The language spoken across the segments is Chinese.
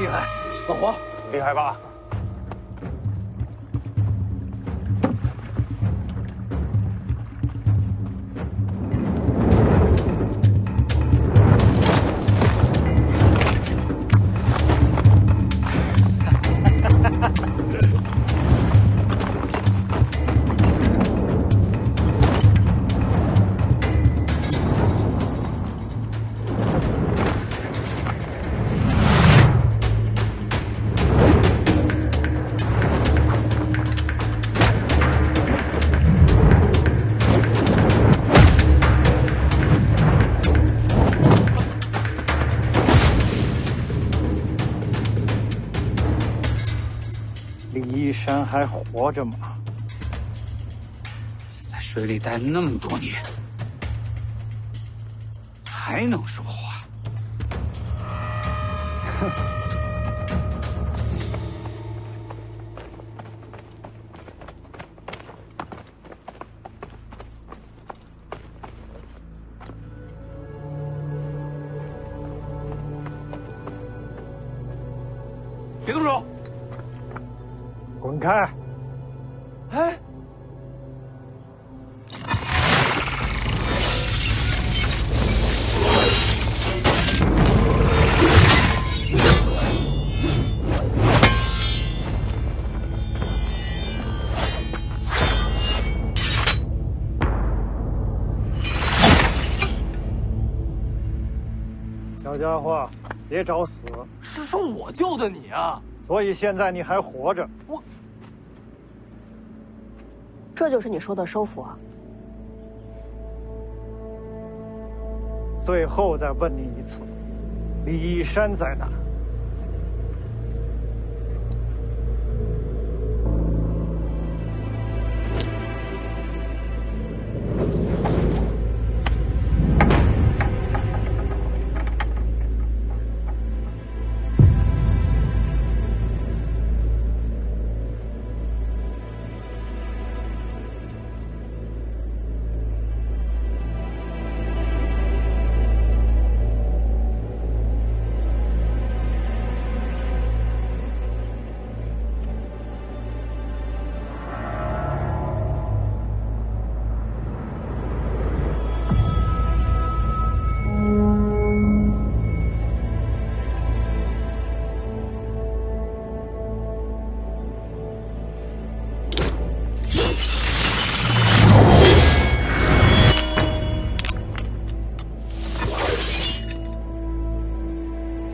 害！老黄，厉害吧？李一山还活着吗？在水里待那么多年，还能说话？哼！别动手！滚开！哎，小家伙，别找死！是说我救的你啊！所以现在你还活着。我，这就是你说的收服啊？最后再问你一次，李一山在哪？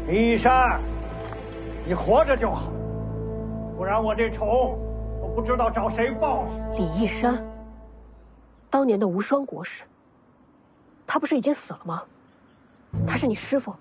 李一山，你活着就好，不然我这仇都不知道找谁报。李一山，当年的无双国师，他不是已经死了吗？他是你师父。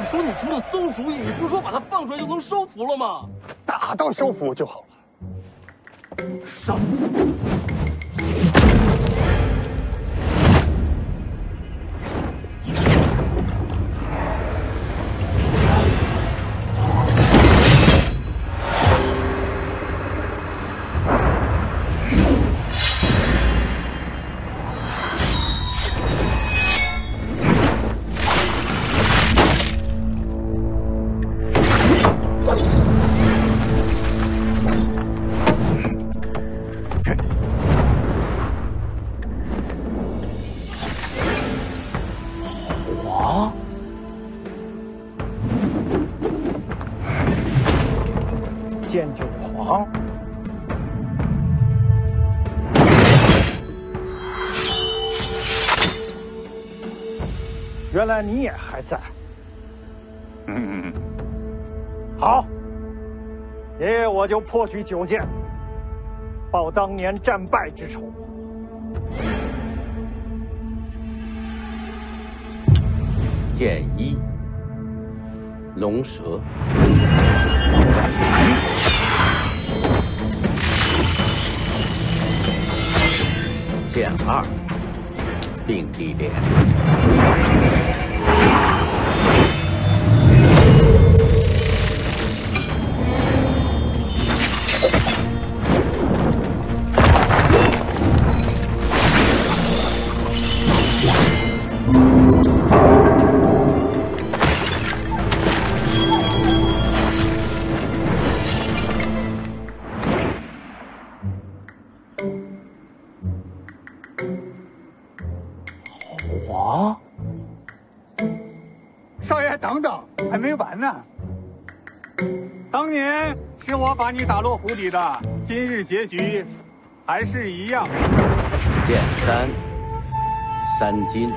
说你出了馊主意，你不是说把他放出来就能收服了吗？打到收服就好了。什么？剑九皇，原来你也还在。好，爷爷我就破取9剑，报当年战败之仇。剑1，龙蛇。剑2，并蒂莲。皇，少爷等等，还没完呢。当年是我把你打落湖底的，今日结局还是一样。剑3，三金。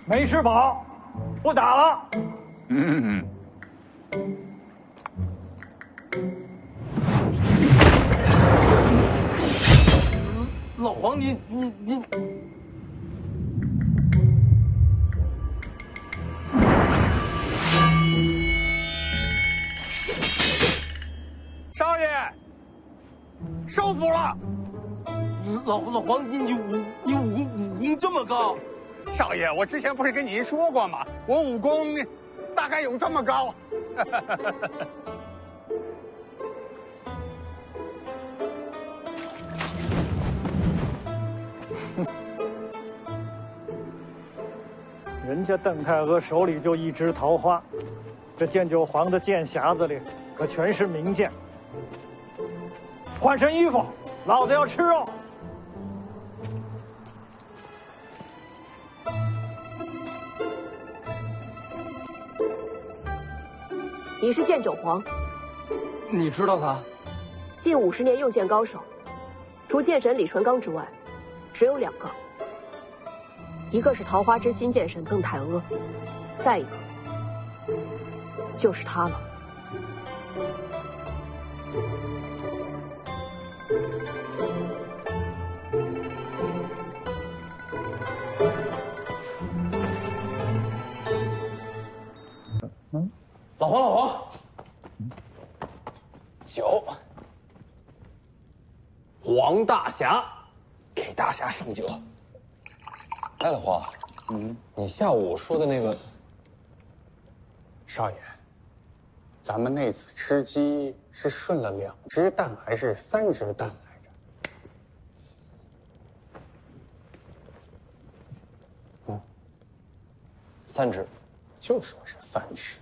没吃饱，不打了。老黄，你，少爷，收服了。老黄，你武功这么高？少爷，我之前不是跟您说过吗？我武功大概有这么高。人家邓太阿手里就一支桃花，这剑九皇的剑匣子里可全是名剑。换身衣服，老子要吃肉。你是剑九皇，你知道他？近50年用剑高手，除剑神李纯刚之外，只有2个，一个是桃花之心剑神邓太阿，再一个就是他了。老黄，酒，黄大侠，给大侠上酒。哎，老黄，你下午说的那个，少爷，咱们那次吃鸡是顺了2只蛋还是3只蛋来着？3只，就说是3只。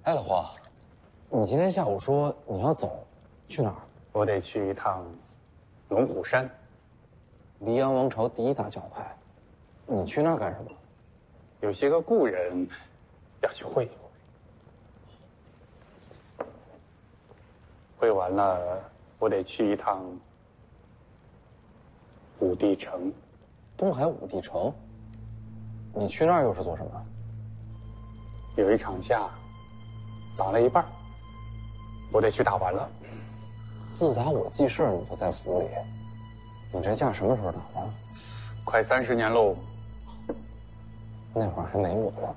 哎，老黄，你今天下午说你要走，去哪儿？我得去一趟龙虎山，黎阳王朝第1大教派，你去那儿干什么？有些个故人要去会一会。会完了，我得去一趟武帝城。东海武帝城？你去那儿又是做什么？有一场架，打了一半，我得去打完了。自打我记事，你就在府里，你这架什么时候打的？快30年喽。那会儿还没我呢。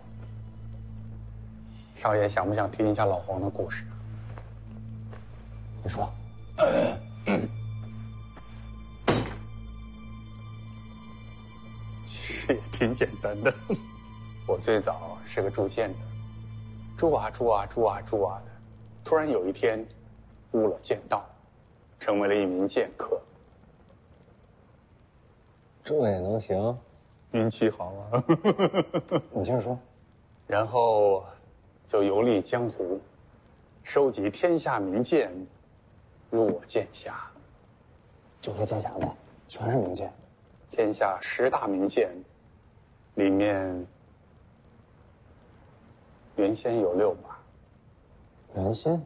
少爷想不想听一下老黄的故事？你说。其实也挺简单的。我最早是个铸剑的，铸啊铸啊铸啊铸啊的，突然有一天悟了剑道，成为了一名剑客。这也能行？运气好啊！你接着说。然后就游历江湖，收集天下名剑，入我剑匣。就这剑匣子，全是名剑。天下10大名剑，里面原先有6把。原先？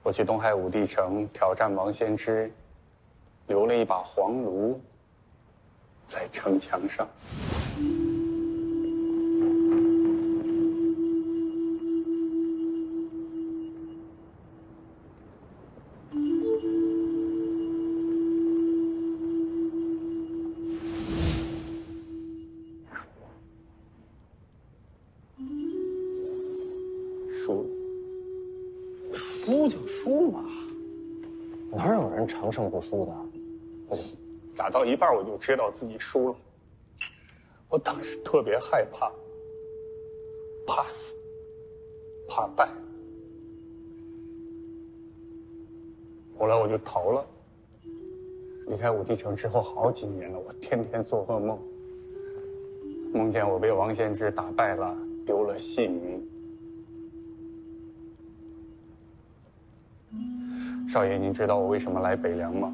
我去东海武帝城挑战王仙芝，留了一把黄炉在城墙上。输了。输就输嘛，哪有人长胜不输的？不行，打到一半我就知道自己输了。我当时特别害怕，怕死，怕败。后来我就逃了。离开武帝城之后好几年了，我天天做噩梦，梦见我被王献之打败了，丢了性命。少爷，您知道我为什么来北凉吗？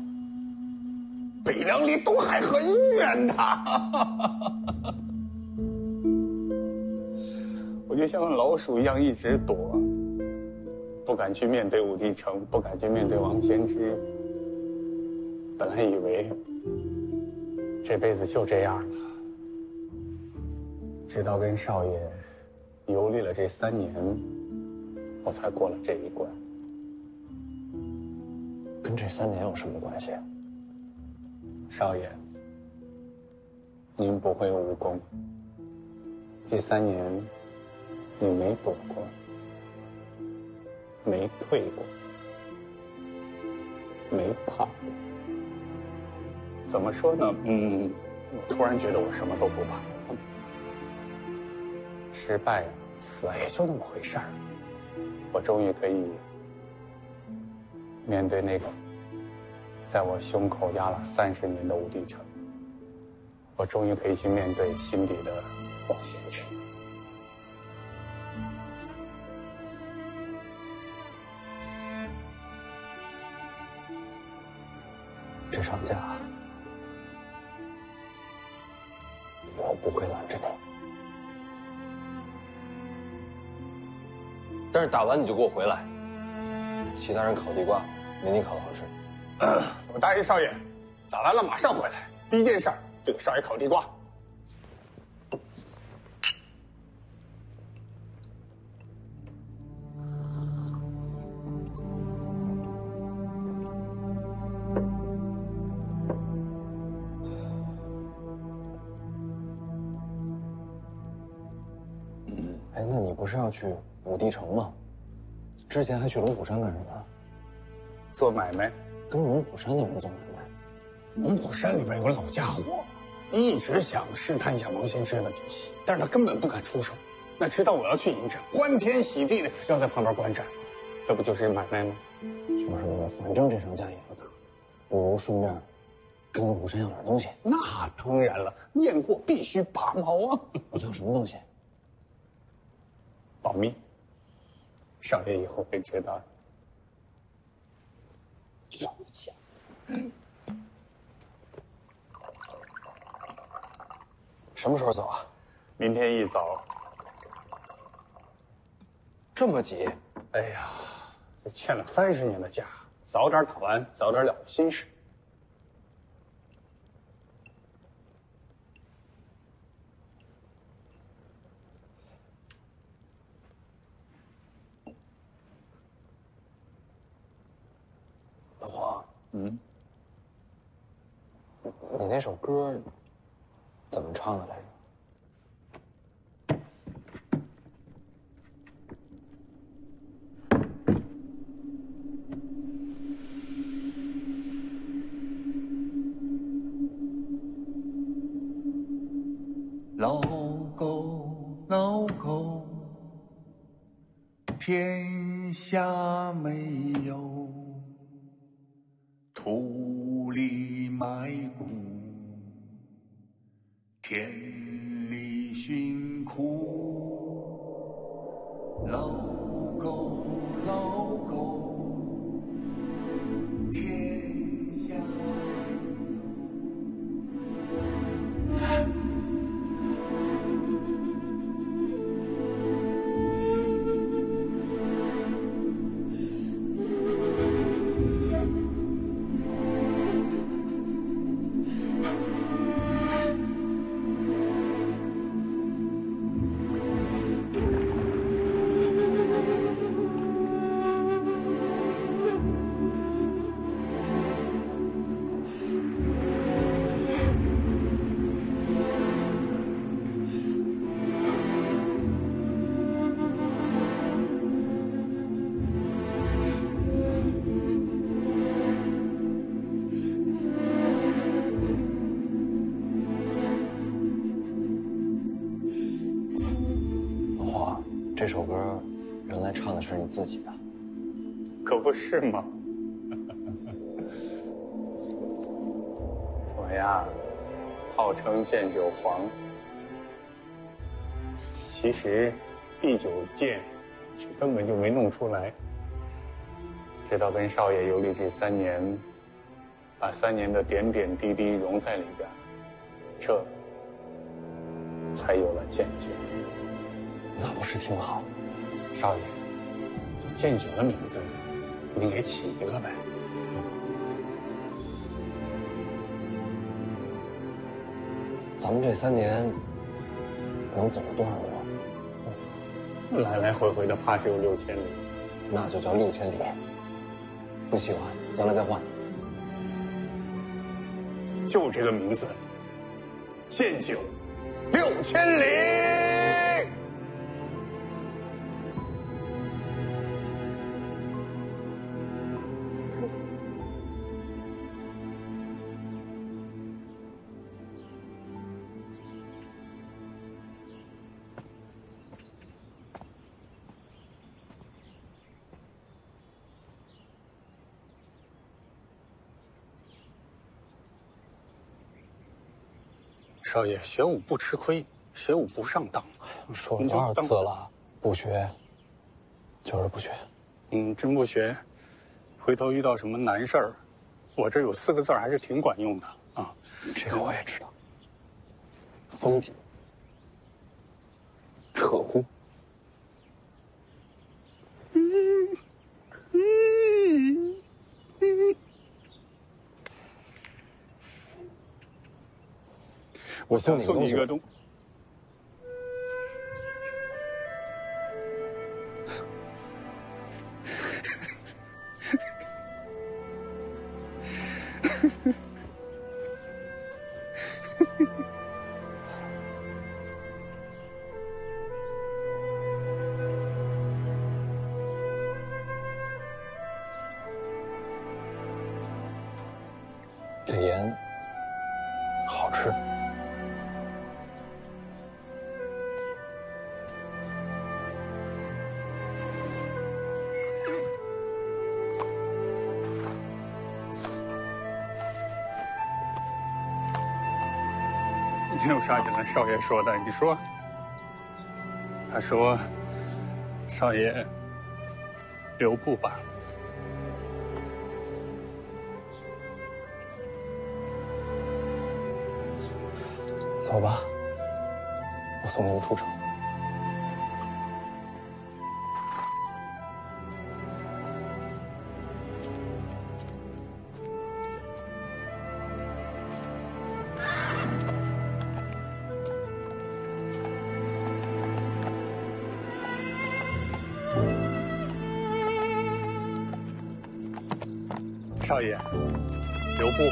北凉离东海很远的，我就像个老鼠一样一直躲，不敢去面对武帝城，不敢去面对王献之。本来以为这辈子就这样了，直到跟少爷游历了这3年，我才过了这一关。跟这3年有什么关系？少爷，您不会武功，这3年你没躲过，没退过，没怕过。怎么说呢？我突然觉得我什么都不怕。失败啊，死啊，也就那么回事儿。我终于可以面对那个在我胸口压了30年的武帝城，我终于可以去面对心底的王献之。这场架，我不会拦着你。但是打完你就给我回来。其他人烤地瓜，没你烤的好吃。我答应少爷，打完了马上回来。第一件事就给少爷烤地瓜。哎，那你不是要去武帝城吗？之前还去龙虎山干什么？做买卖。跟龙虎山的人做买卖。龙虎山里边有个老家伙，一直想试探一下王献之的底细，但是他根本不敢出手。那知道我要去迎战，欢天喜地的要在旁边观战，这不就是买卖吗？就是反正这场架也要打，不如顺便跟龙虎山要点东西。那当然了，雁过必须拔毛啊！你要什么东西？保密，少爷以后会知道的。老家。什么时候走啊？明天一早。这么急？哎呀，这欠了30年的假，早点打完，早点了心事。老黄，你那首歌怎么唱的来着？老狗，老狗，天下没有土里埋骨，田里寻苦。老狗，老狗，天下这首歌原来唱的是你自己的，可不是吗？我呀，号称剑九皇，其实第9剑根本就没弄出来，直到跟少爷游历这3年，把3年的点点滴滴融在里边，这才有了剑九。那不是挺好？少爷，这剑九的名字，您给起一个呗。咱们这3年能走了多少路？来来回回的，怕是有6000里。那就叫6000里。不喜欢，将来再换。就这个名字，剑九6000里。少爷，学武不吃亏，学武不上当。说了多少次了，不学，就是不学。真不学，回头遇到什么难事儿，我这有4个字还是挺管用的啊。这个我也知道。风紧，扯呼。我送你一个东。这盐好吃。你有啥跟少爷说的？你说。他说：“少爷，留步吧。”走吧，我送你们出城。少爷，留步。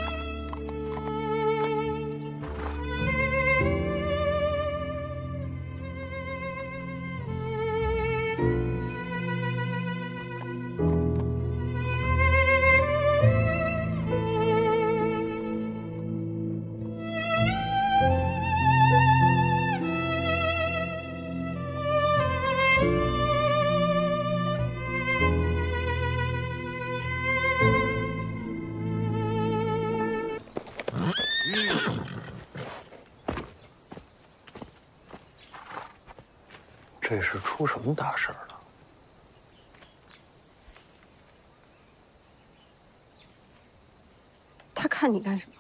这是出什么大事儿了？他看你干什么？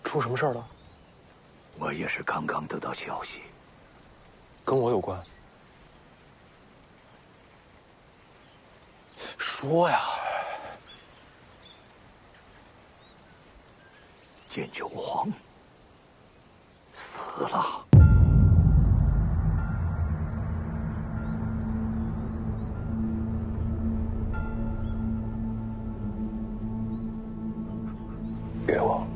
出什么事儿了？我也是刚刚得到消息，跟我有关？说呀！剑九皇死了。给我。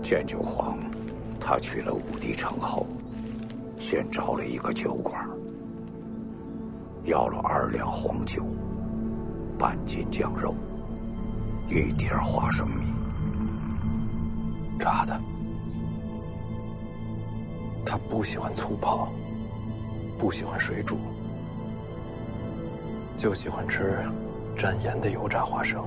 剑九皇，他去了武帝城后，先找了一个酒馆，要了2两黄酒、半斤酱肉、1碟花生米，炸的。他不喜欢粗泡，不喜欢水煮，就喜欢吃蘸盐的油炸花生。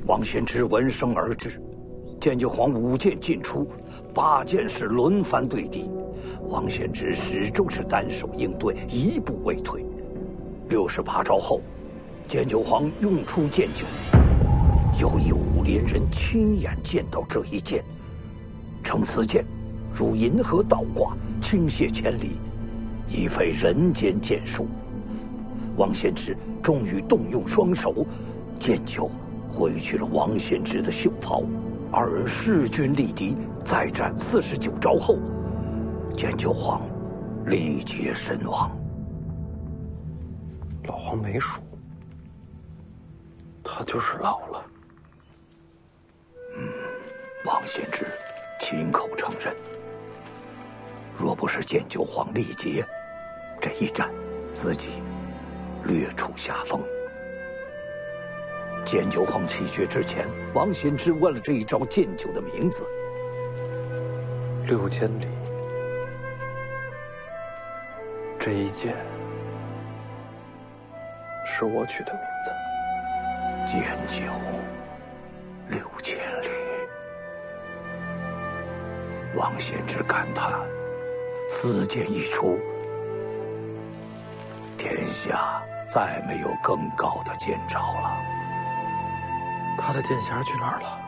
王献之闻声而至，剑九皇5剑进出，8剑士轮番对敌，王献之始终是单手应对，一步未退。68招后，剑九皇用出剑九，有一武林人亲眼见到这一剑，乘此剑如银河倒挂，倾泻千里，已非人间剑术。王献之终于动用双手，剑九挥去了王献之的袖袍，二人势均力敌，再战49招后，剑九皇力竭身亡。老黄没输，他就是老了。王献之亲口承认，若不是剑九皇力竭，这一战自己略处下风。剑九皇气绝之前，王献之问了这一招剑九的名字。6000里，这一剑是我取的名字。剑九6000里。王献之感叹：此剑一出，天下再没有更高的剑招了。他的剑匣去哪儿了？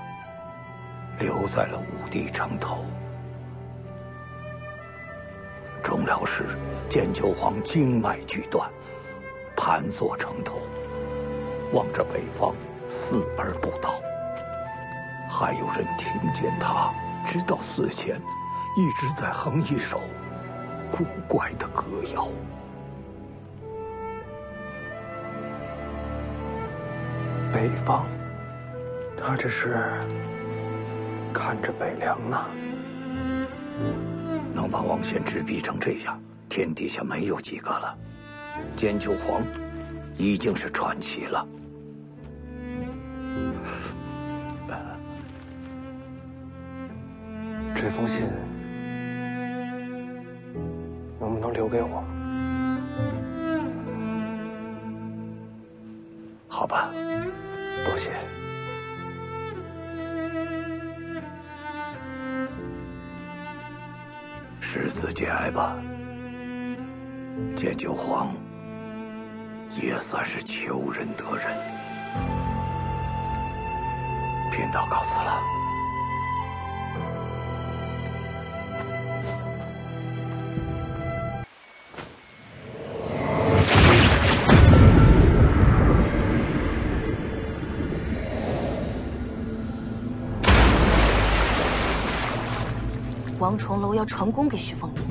留在了武帝城头。终了时，剑九皇经脉俱断，盘坐城头，望着北方，死而不倒。还有人听见他直到死前一直在哼一首古怪的歌谣。北方，他这是看着北凉呢。能把王献之逼成这样，天底下没有几个了。剑九皇已经是传奇了。这封信能不能留给我？好吧，多谢。识字节哀吧，剑九皇也算是求人得人。贫道告辞了。王重楼要传功给徐凤年。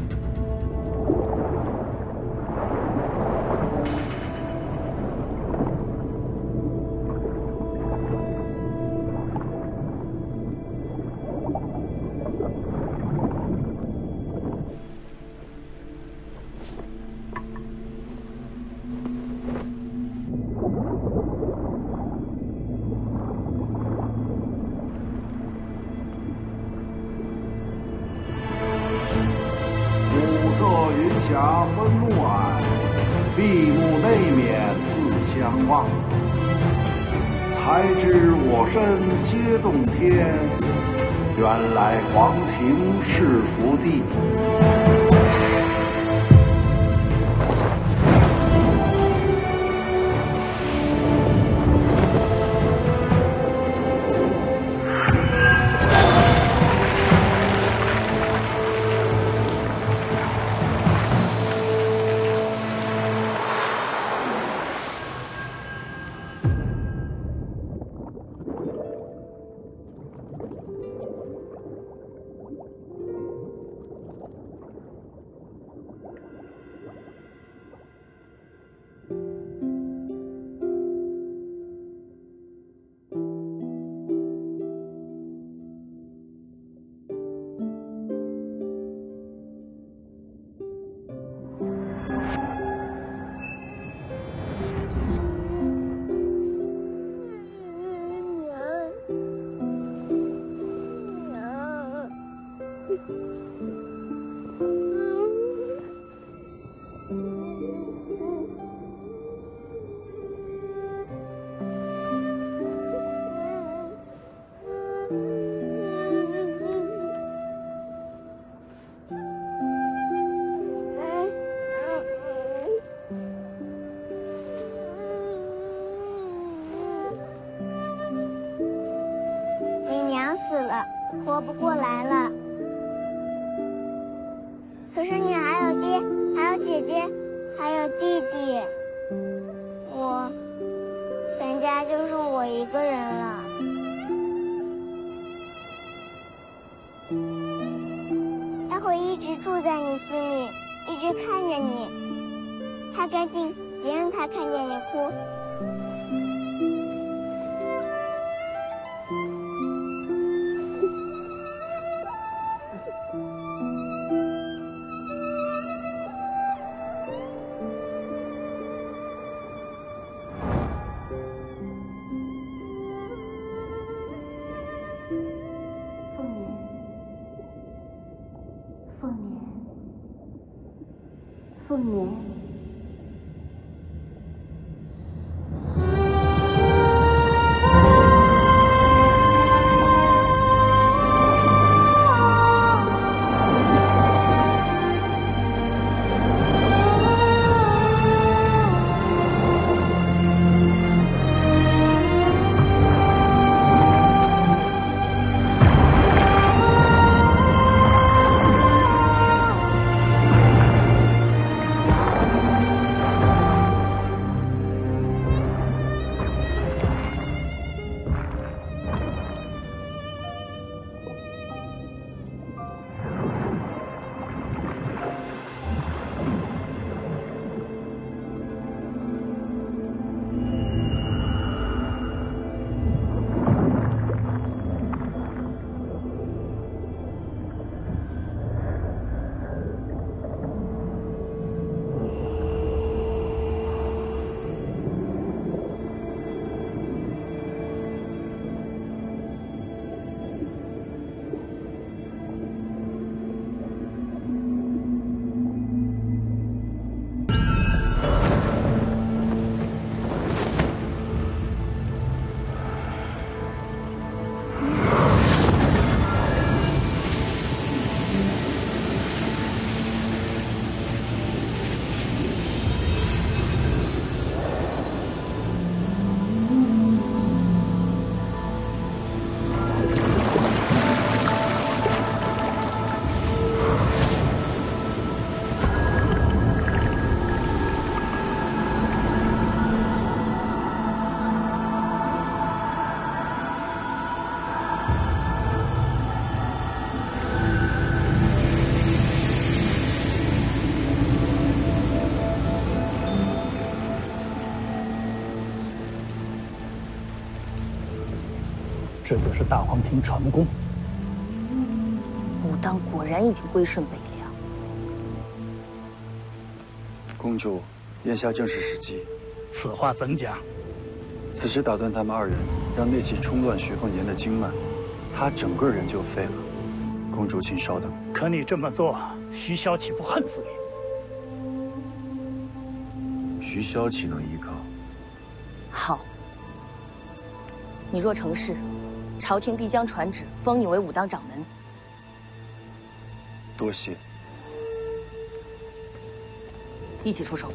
霞分暮霭，闭目内敛自相望。才知我身皆洞天，原来黄庭是福地。死了，活不过来了。可是你还有爹，还有姐姐，还有弟弟，我全家就剩我一个人了。他会一直住在你心里，一直看着你。擦干净，别让他看见你哭。凤年。这就是大荒庭传功。武当果然已经归顺北凉。公主，眼下正是时机。此话怎讲？此时打断他们二人，让内气冲乱徐凤年的经脉，他整个人就废了。公主，请稍等。可你这么做，徐骁岂不恨死你？徐骁岂能依靠？好，你若成事，朝廷必将传旨封你为武当掌门。多谢。一起出手。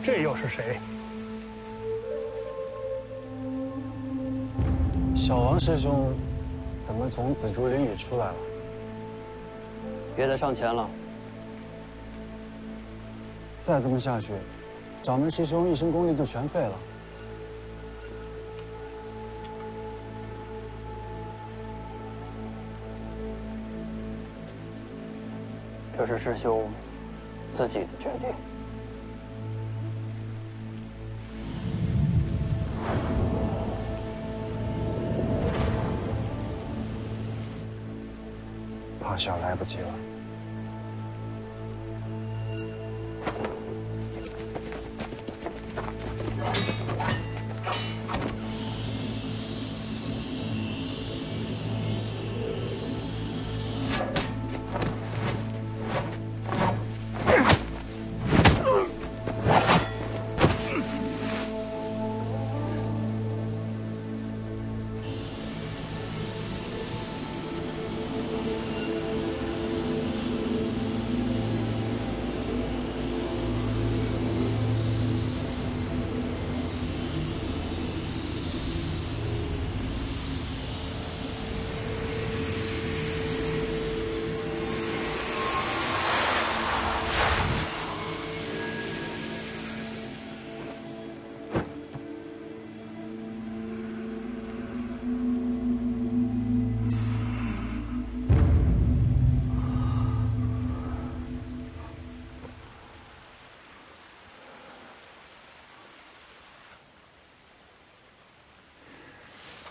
这又是谁？小王师兄，怎么从紫竹林里出来了？别再上前了。再这么下去，掌门师兄一身功力就全废了。这是师兄自己的决定。怕小来不及了。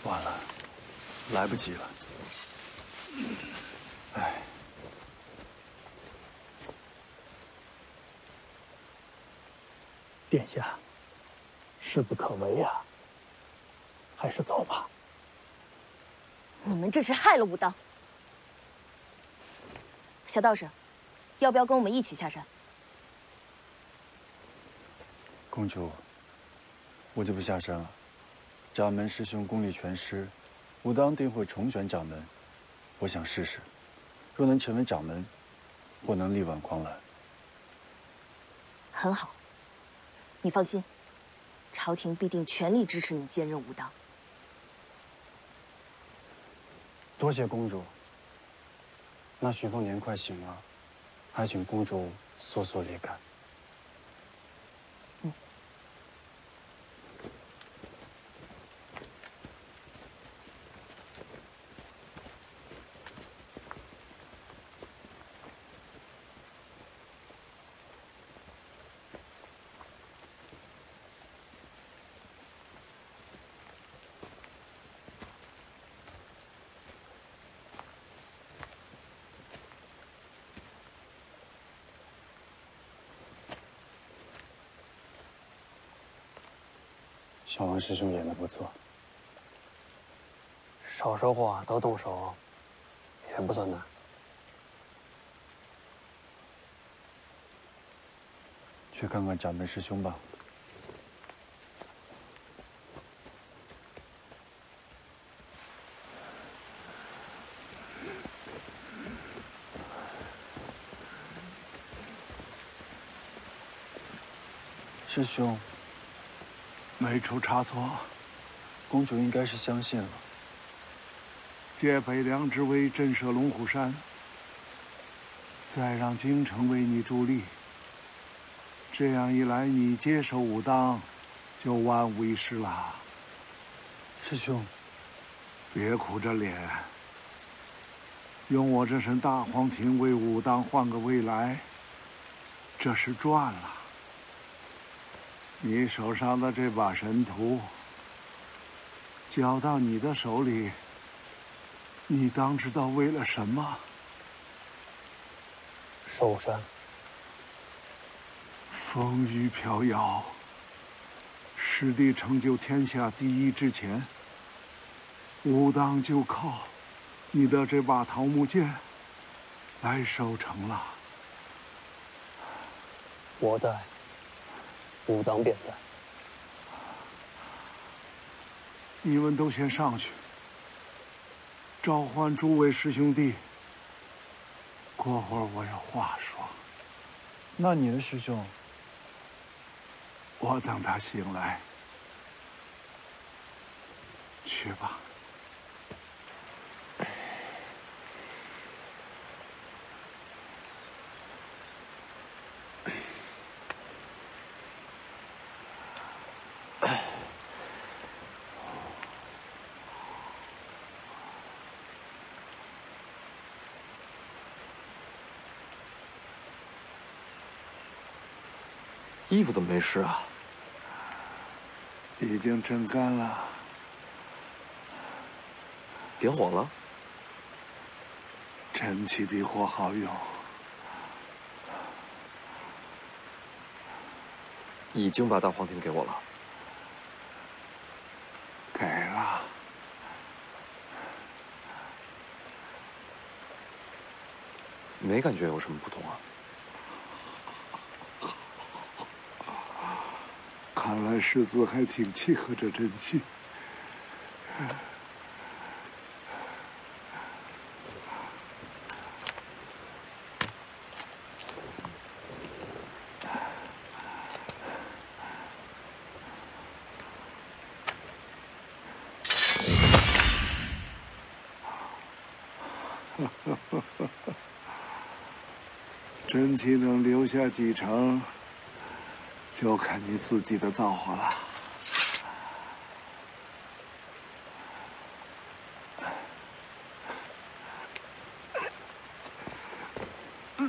晚了，来不及了。哎，殿下，势不可为啊，还是走吧。你们这是害了武当。小道士，要不要跟我们一起下山？公主，我就不下山了。掌门师兄功力全失，武当定会重选掌门。我想试试，若能成为掌门，或能力挽狂澜。很好，你放心，朝廷必定全力支持你兼任武当。多谢公主。那徐凤年快醒了，还请公主速速离开。小王师兄演得不错，少说话，多动手，也不算难。去看看掌门师兄吧。师兄。没出差错。公主应该是相信了。借北凉之威震慑龙虎山，再让京城为你助力。这样一来，你接手武当，就万无一失了。师兄，别苦着脸，用我这身大黄庭为武当换个未来，这是赚了。你手上的这把神图，交到你的手里，你当知道为了什么？寿山。风雨飘摇，师弟成就天下第一之前，武当就靠你的这把桃木剑来收成了。我在，武当便在。你们都先上去，召唤诸位师兄弟。过会儿我有话说。那你的师兄？我等他醒来。去吧。衣服怎么没湿啊？已经蒸干了。点火了？真气比火好用。已经把大黄庭给我了。给了。没感觉有什么不同啊？看来世子还挺契合这真气。真气能留下几成，就看你自己的造化了。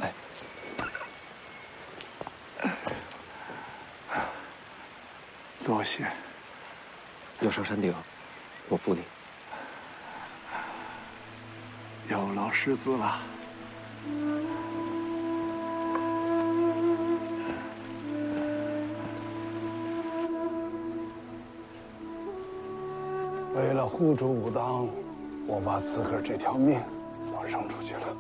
哎，多谢。要上山顶，我扶你。有劳师子了。为了护住武当，我把自个儿这条命都扔出去了。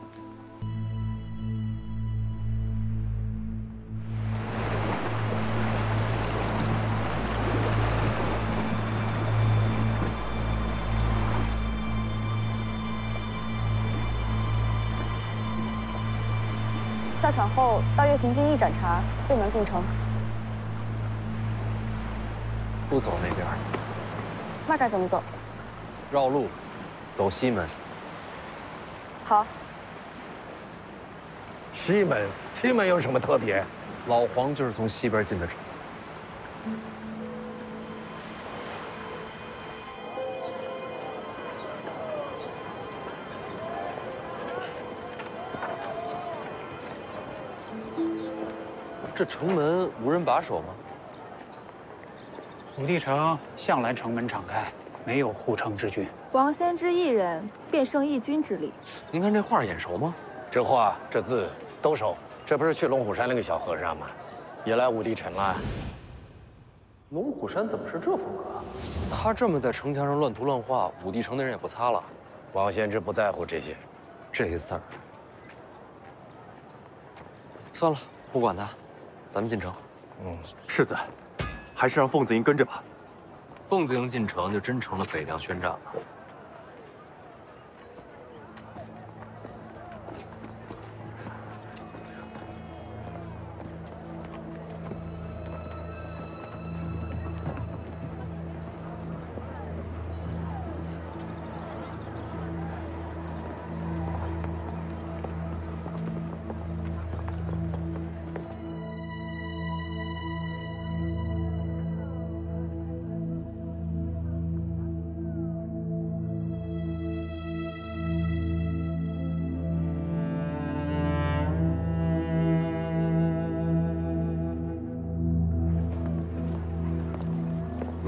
下场后到月行津驿斩查，便能进城。不走那边。那该怎么走？绕路，走西门。好。西门有什么特别？老黄就是从西边进的城。这城门无人把守吗？武帝城向来城门敞开，没有护城之军。王仙芝一人便胜义军之力。您看这画眼熟吗？这画这字都熟，这不是去龙虎山那个小和尚吗？也来武帝城了。龙虎山怎么是这风格？他这么在城墙上乱涂乱画，武帝城的人也不擦了。王仙芝不在乎这些，这字儿。算了，不管他，咱们进城。世子，还是让凤子营跟着吧。凤子营进城，就真成了北凉宣战了。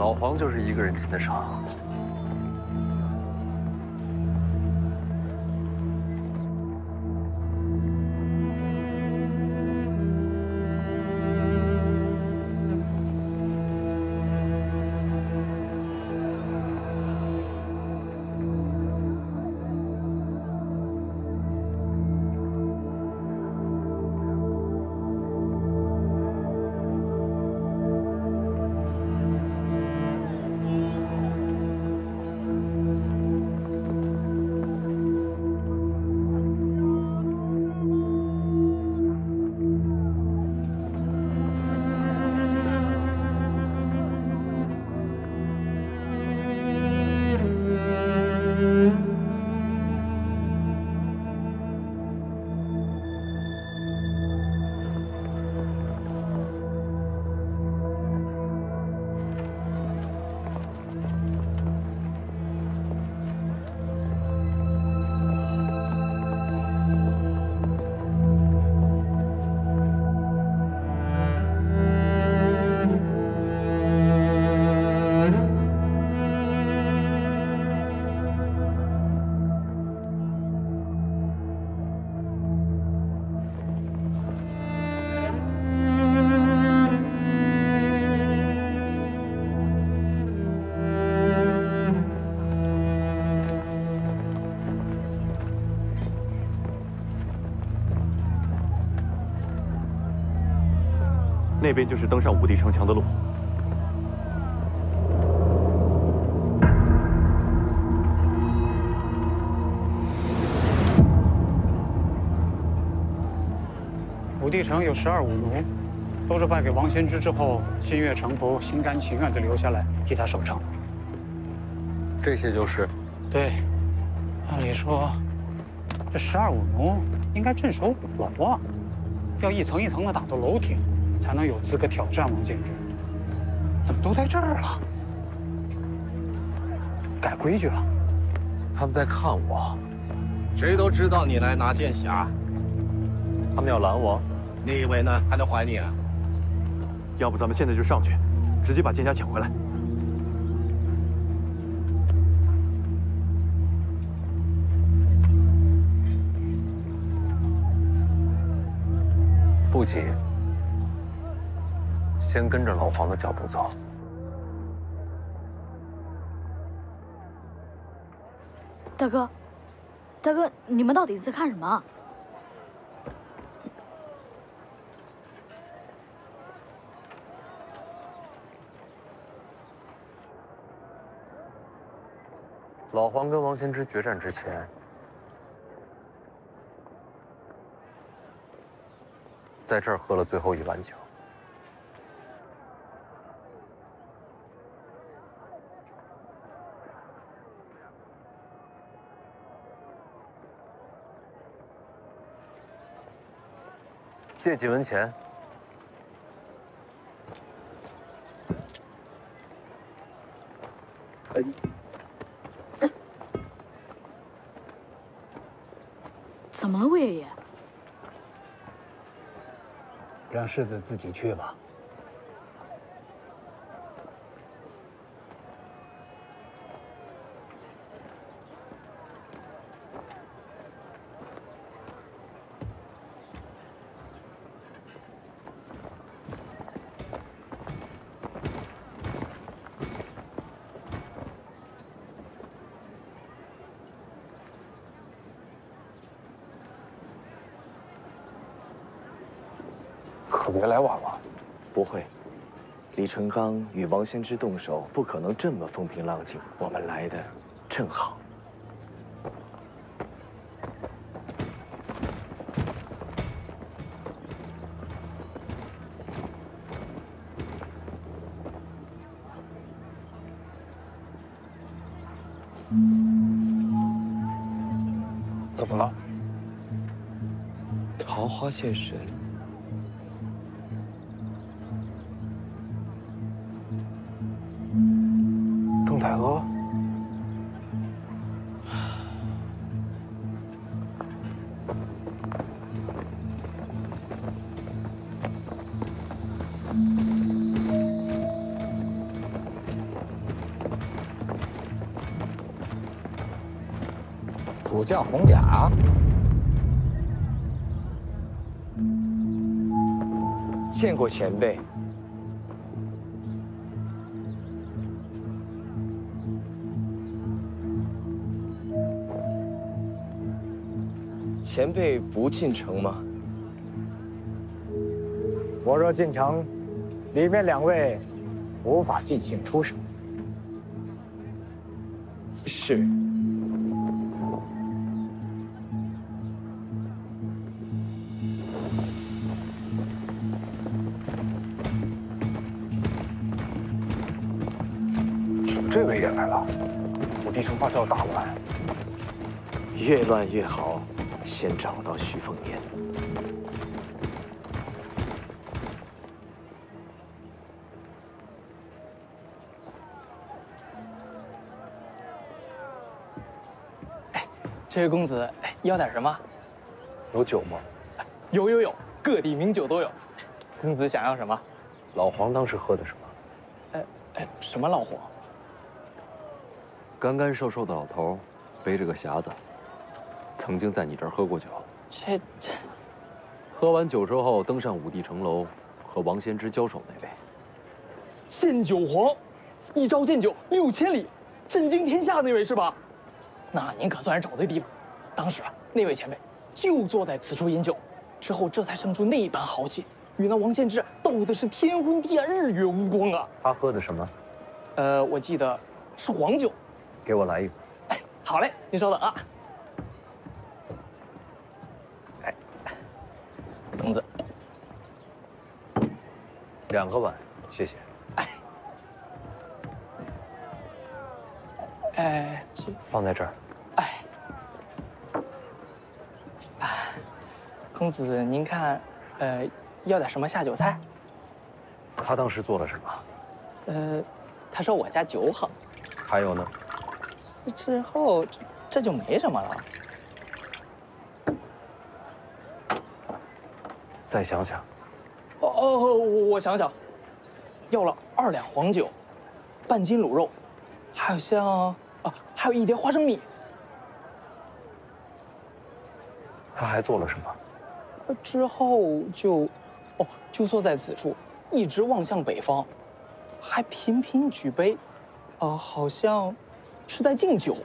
老黄就是一个人进的场。那边就是登上武帝城墙的路。武帝城有12武奴，都是败给王仙芝之后，心悦诚服、心甘情愿地留下来替他守城。这些就是？对，按理说，这12武奴应该镇守老王，要一层一层的打到楼厅，才能有资格挑战王建之。怎么都在这儿了？改规矩了？他们在看我。谁都知道你来拿剑匣，他们要拦我。你以为呢？还能怀你啊？要不咱们现在就上去，直接把剑匣抢回来。不急，先跟着老黄的脚步走。大哥，大哥，你们到底在看什么？老黄跟王仙芝决战之前，在这儿喝了最后一碗酒。借几文钱。怎么了，顾爷爷？让世子自己去吧。可别来晚了。不会，李成刚与王仙芝动手，不可能这么风平浪静。我们来的正好。怎么了？桃花现神。邓太阿，楚将红甲。见过前辈。前辈不进城吗？我若进城，里面2位无法尽兴出手。是。这位也来了，武帝城怕是要打乱。越乱越好，先找到徐凤年。这位公子，要点什么？有酒吗？有，各地名酒都有。公子想要什么？老黄当时喝的什么？什么老黄？干干瘦瘦的老头，背着个匣子，曾经在你这儿喝过酒。这，喝完酒之后登上武帝城楼，和王先知交手那位。见酒黄，一招见酒6千里，震惊天下那位是吧？那您可算是找对地方。当时那位前辈就坐在此处饮酒，之后这才生出那般豪气，与那王献之斗的是天昏地暗，日月无光啊！他喝的什么？我记得是黄酒。给我来一壶。好嘞，您稍等啊。公子，2个碗，谢谢。这放在这儿。公子您看，要点什么下酒菜？他当时做了什么？他说我家酒好。还有呢？之后这就没什么了。再想想。我想想，要了2两黄酒，半斤卤肉，还有还有1碟花生米。他还做了什么？之后就坐在此处，一直望向北方，还频频举杯，好像是在敬酒。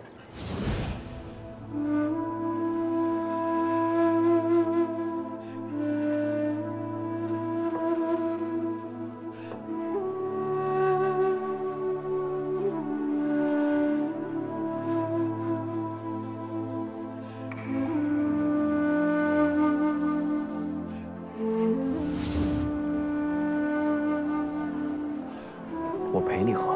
我陪你喝。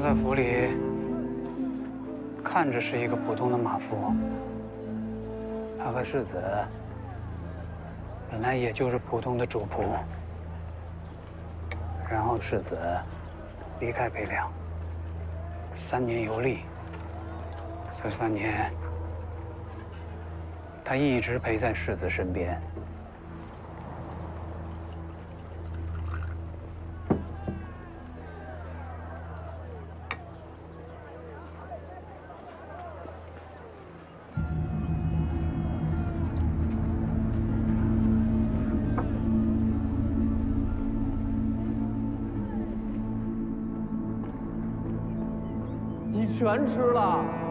在府里看着是一个普通的马夫，他和世子本来也就是普通的主仆，然后世子离开北凉，3年游历，这3年他一直陪在世子身边。全吃了。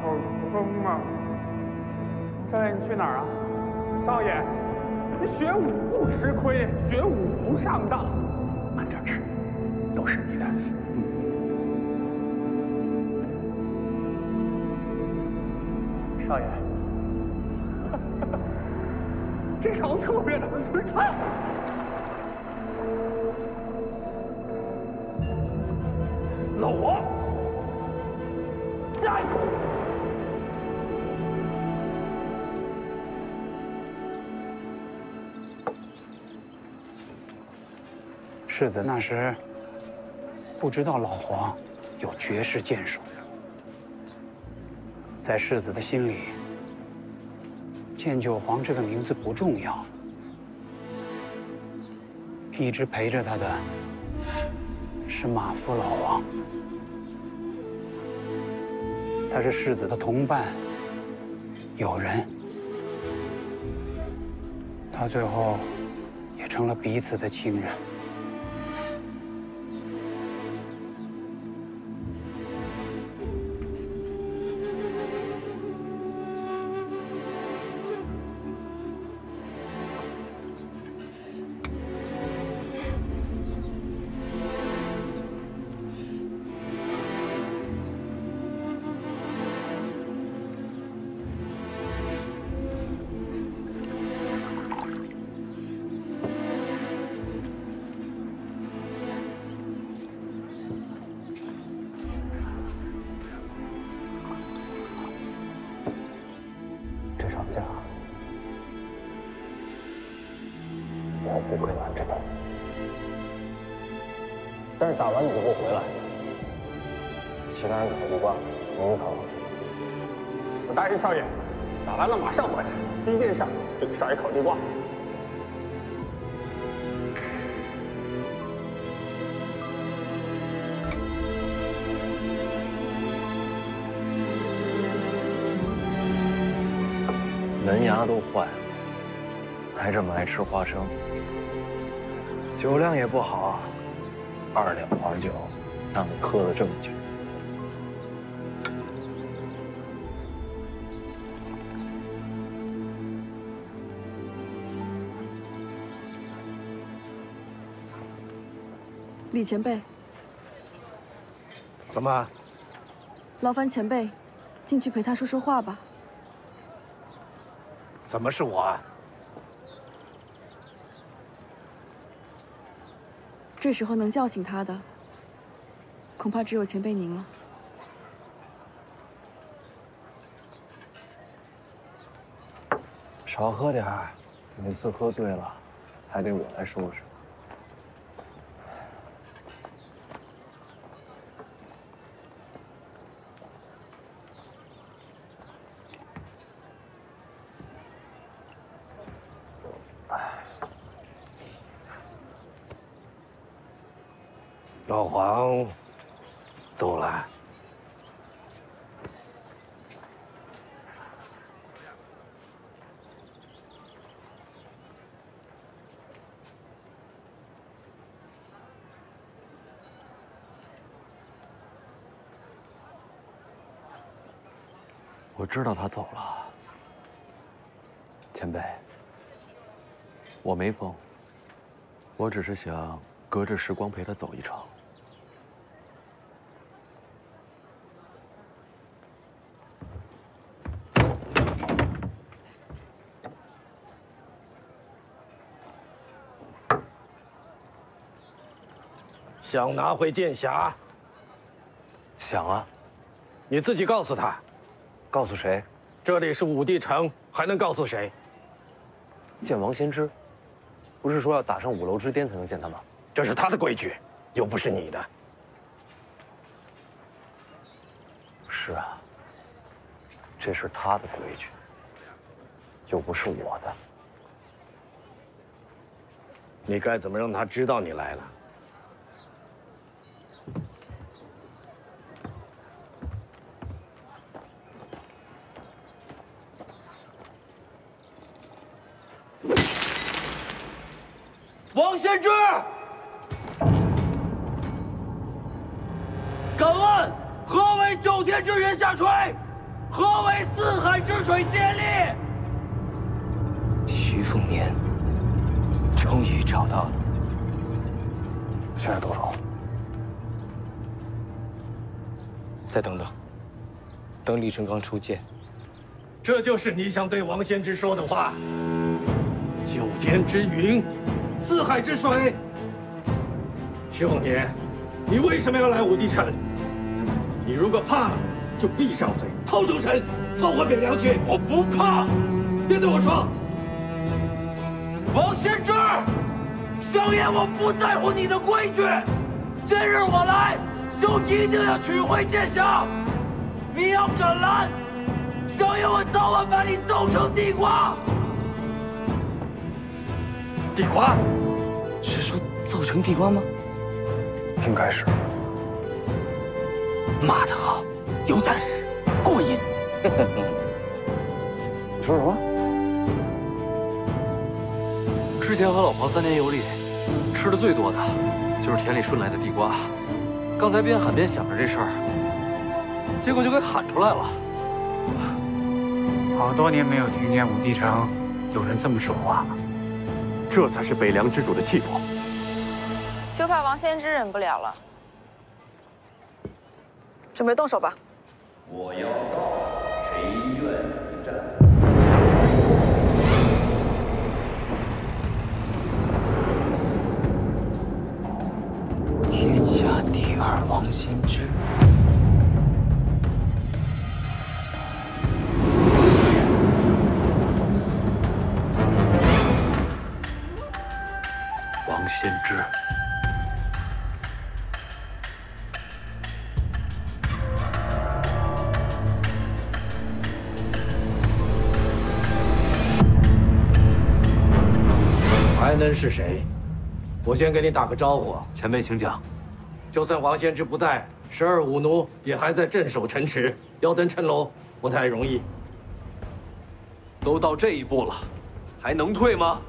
好撑啊！少爷，你去哪儿啊？少爷，你学武不吃亏，学武不上当。慢点吃，都是你的。少爷，这场特别难吃，看。老王，加油！世子那时不知道老黄有绝世剑术，在世子的心里，剑九黄这个名字不重要，一直陪着他的是马夫老王。他是世子的同伴、友人，到最后也成了彼此的亲人。我不会拦着你，但是打完你就给我回来。其他人烤地瓜，您烤。我答应少爷，打完了马上回来，第一件事就给少爷烤地瓜。门牙都坏了，还这么爱吃花生，酒量也不好，2两黄酒，让你喝了这么久。李前辈，怎么？劳烦前辈进去陪他说说话吧。怎么是我啊？这时候能叫醒他的，恐怕只有前辈您了。少喝点儿，每次喝醉了，还得我来收拾。老黄走了。我知道他走了，前辈，我没疯，我只是想隔着时光陪他走一程。想拿回剑匣？想啊。你自己告诉他。告诉谁？这里是武帝城，还能告诉谁？见王先知，不是说要打上5楼之巅才能见他吗？这是他的规矩，又不是你的。是啊，这是他的规矩，又不是我的。你该怎么让他知道你来了？王先知，敢问何为九天之月下垂？何为四海之水接力？徐凤年，终于找到了。现在多少？再等等，等李成刚出剑。这就是你想对王先知说的话。九天之云，四海之水。徐凤年，你为什么要来武帝城？你如果怕了，就闭上嘴，逃出城，逃回汴梁去。我不怕。别对我说。王先知，上言我不在乎你的规矩。今日我来，就一定要取回剑匣。你要斩拦，上言我早晚把你揍成地瓜。地瓜？是说揍成地瓜吗？应该是。骂得好，有胆识，过瘾。你说什么？之前和老婆3年游历，吃的最多的就是田里顺来的地瓜。刚才边喊边想着这事儿，结果就给喊出来了。好多年没有听见武帝城有人这么说话了。这才是北凉之主的气魄。就怕王先知忍不了了。准备动手吧。我要到，谁愿一战？天下第2王先知。王先知。还能是谁？我先给你打个招呼。前辈请讲。就算王先知不在，12武奴也还在镇守城池，要登城楼不太容易。都到这一步了，还能退吗？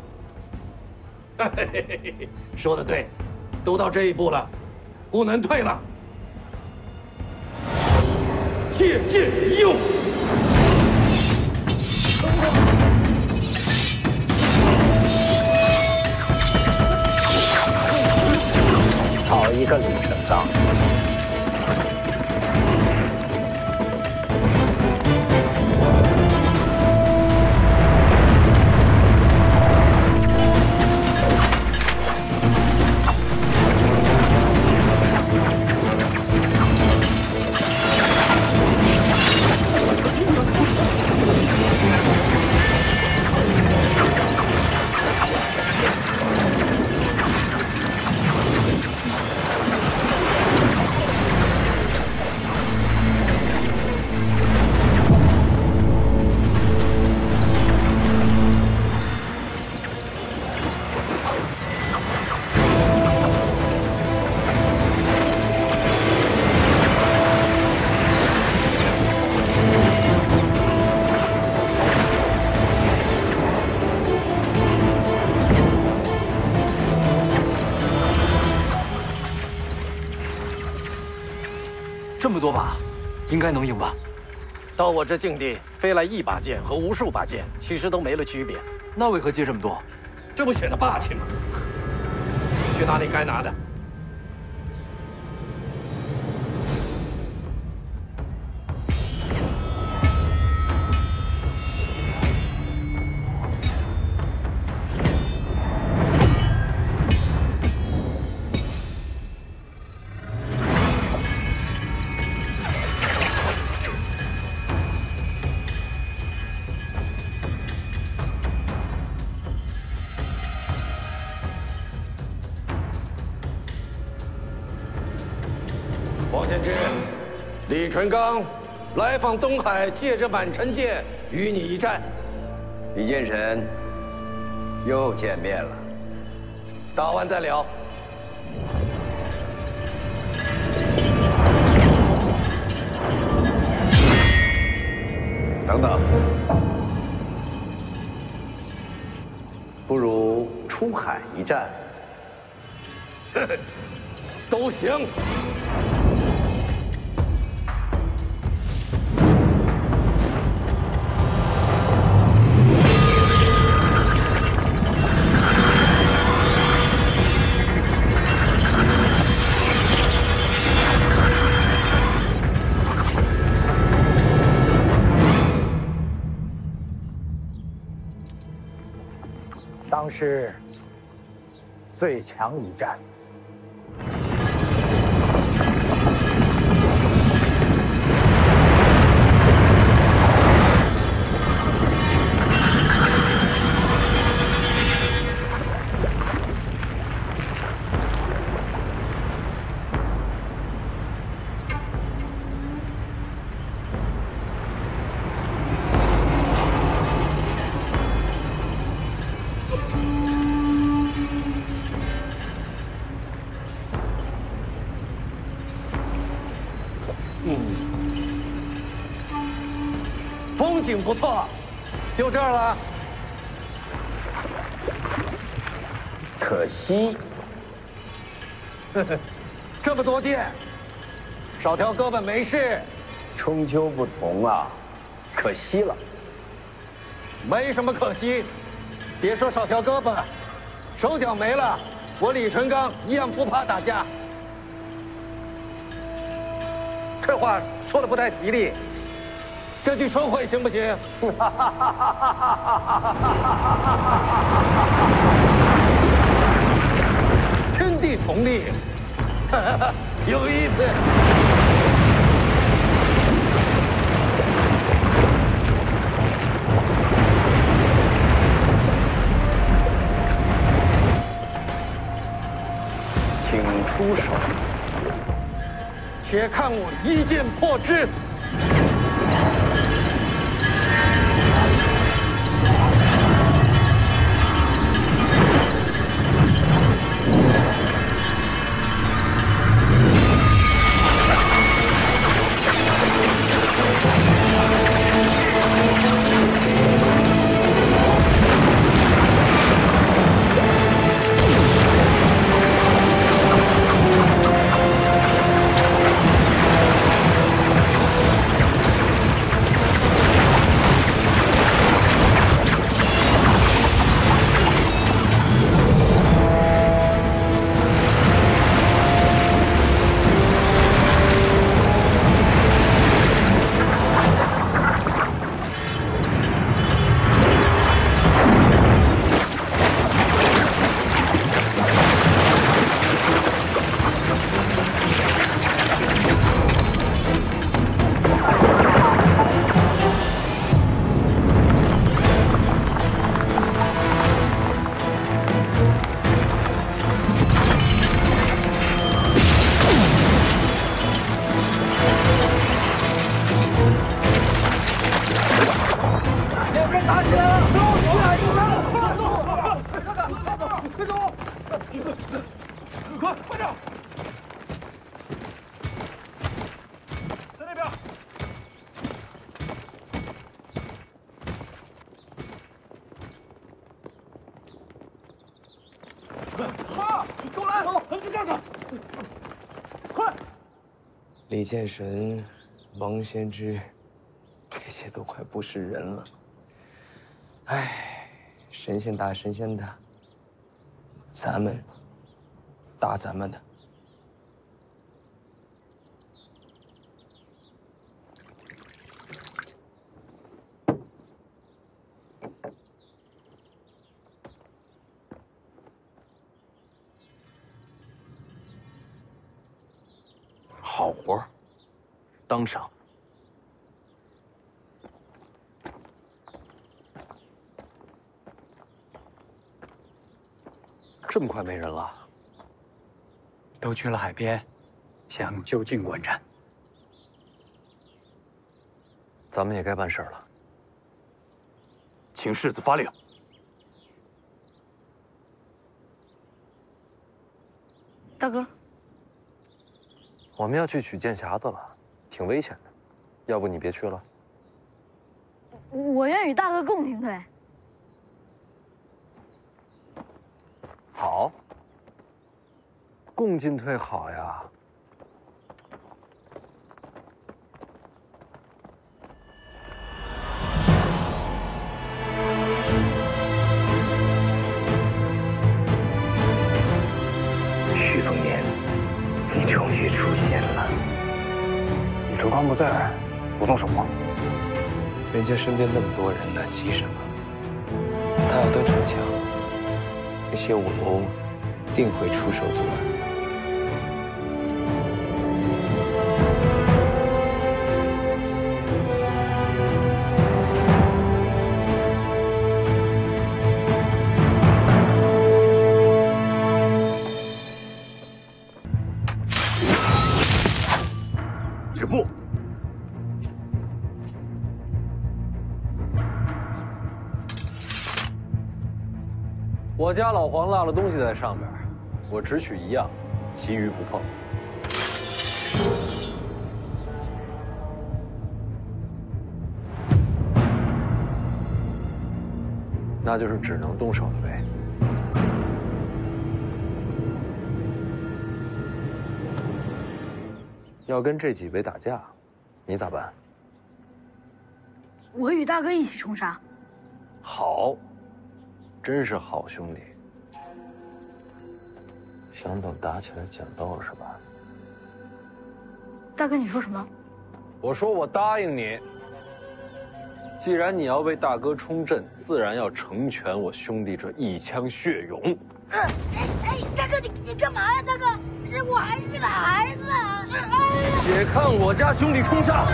说得对，都到这一步了，不能退了。借剑一用。好一个李成刚！这么多把，应该能赢吧？到我这境地，飞来1把剑和无数把剑，其实都没了区别。那为何借这么多？这不显得霸气吗？去拿你该拿的。王先知，李淳刚来访东海，借着满城剑与你一战。李剑神，又见面了。打完再聊。等等，不如出海一战。都行。当是最强一战。风景不错，就这儿了。可惜，这么多箭，少条胳膊没事。终究不同啊，可惜了。没什么可惜，别说少条胳膊，手脚没了，我李纯刚一样不怕打架。这话说的不太吉利，这句收回行不行？天地同力，有意思。请出手。且看我一剑破之！李剑神、王先知，这些都快不是人了。唉，神仙打神仙的，咱们打咱们的。好活，当赏。这么快没人了？都去了海边，向就近观战。咱们也该办事了。请世子发令。大哥。我们要去取剑匣子了，挺危险的，要不你别去了。我愿与大哥共进退。好，共进退好呀。徐凤年。你终于出现了。李淳刚不在，不动手吗？人家身边那么多人呢，急什么？他要登城墙，那些武龙定会出手阻拦。止步！我家老黄落了东西在上边，我只取一样，其余不碰。那就是只能动手了呗。要跟这几位打架，你咋办？我与大哥一起冲杀。好，真是好兄弟。想等打起来讲道是吧？大哥，你说什么？我说我答应你。既然你要为大哥冲阵，自然要成全我兄弟这一腔血勇。大哥，你干嘛呀？大哥，我还是个孩子。且看我家兄弟冲杀！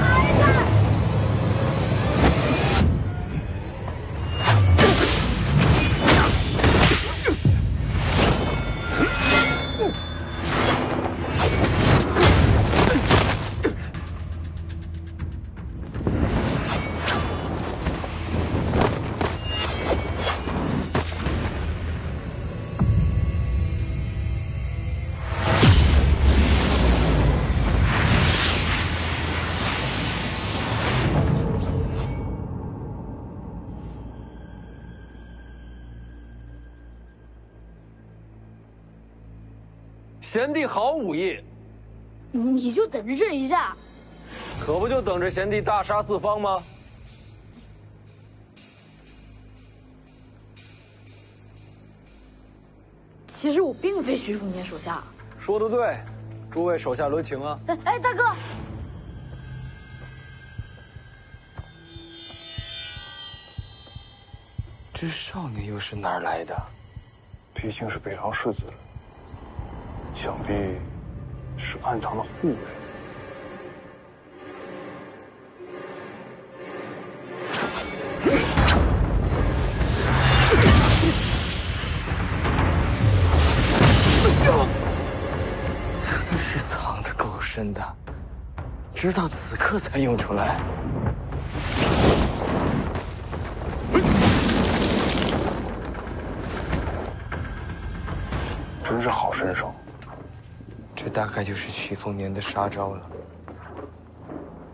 贤弟好武艺，你就等着这一下，可不就等着贤弟大杀四方吗？其实我并非徐凤年手下。说得对，诸位手下留情啊！大哥，这少年又是哪儿来的？毕竟是北朝世子，想必是暗藏了护卫。真是藏得够深的，直到此刻才用出来。真是好身手。这大概就是曲凤年的杀招了。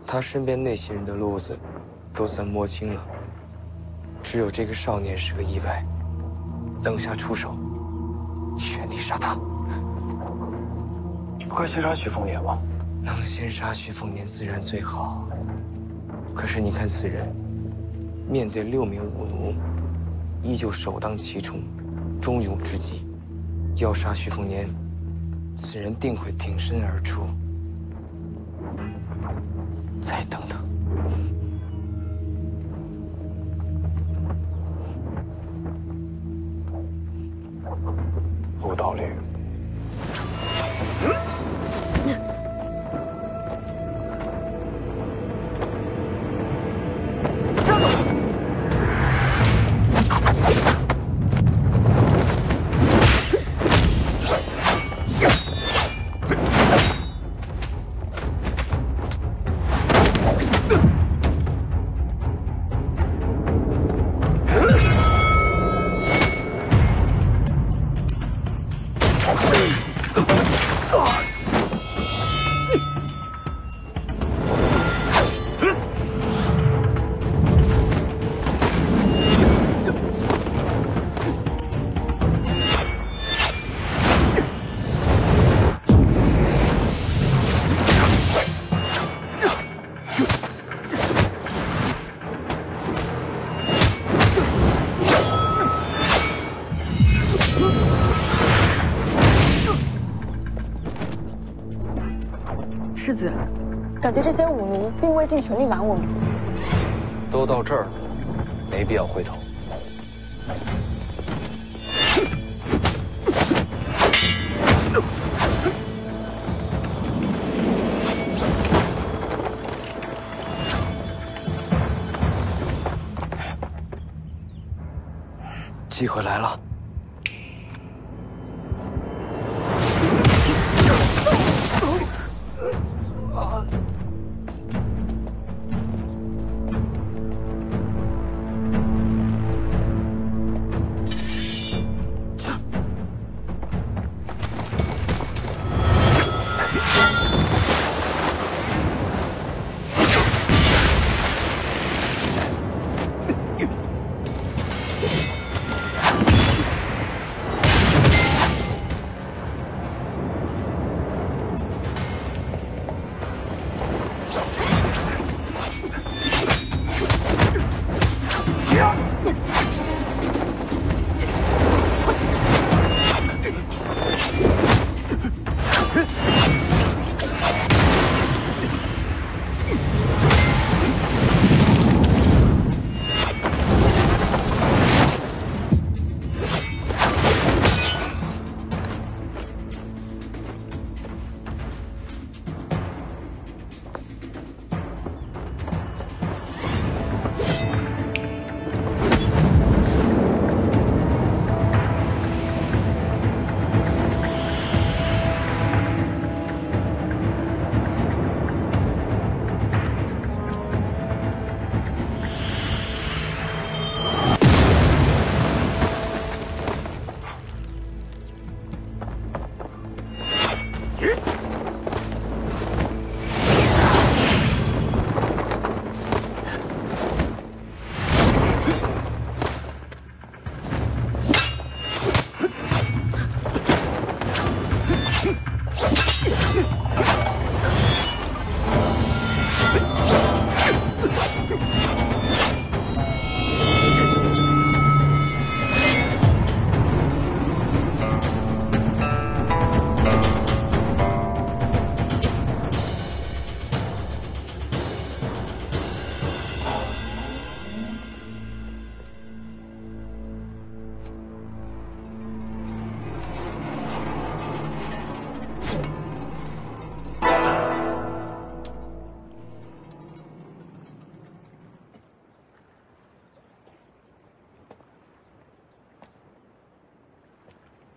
他身边那些人的路子都算摸清了，只有这个少年是个意外。等下出手，全力杀他。不该先杀曲凤年吗？能先杀曲凤年自然最好。可是你看此人，面对6名武奴，依旧首当其冲，忠勇之极。要杀徐凤年，此人定会挺身而出。再等等。有道理。世子，感觉这些武奴并未尽全力拦我们。都到这儿了，没必要回头。机会来了。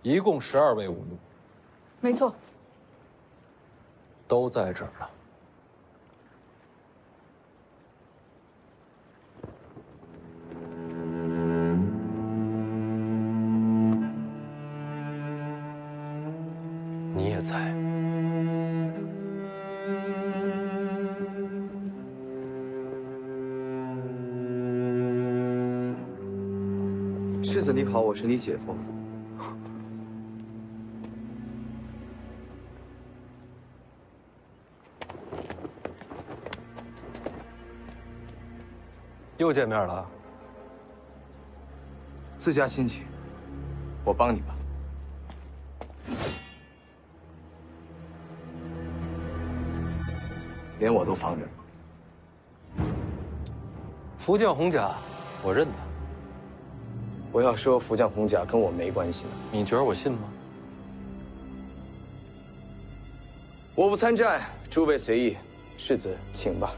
一共12位武怒，没错，都在这儿了。你也在。世子你好，我是你姐夫。又见面了，自家亲戚，我帮你吧。连我都防着。福将红甲，我认得。我要说福将红甲跟我没关系呢。你觉得我信吗？我不参战，诸位随意。世子，请吧。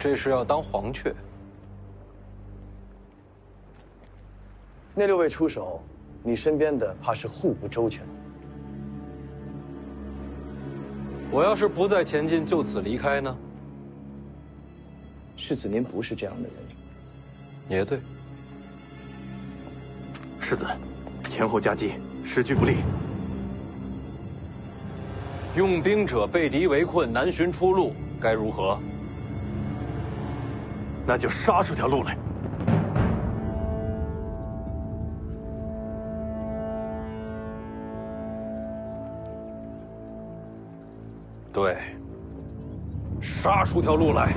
这是要当黄雀。那6位出手，你身边的怕是互不周全。我要是不再前进，就此离开呢？世子，您不是这样的人。也对。世子，前后夹击，时局不利。用兵者被敌围困，难寻出路，该如何？那就杀出条路来。对，杀出条路来。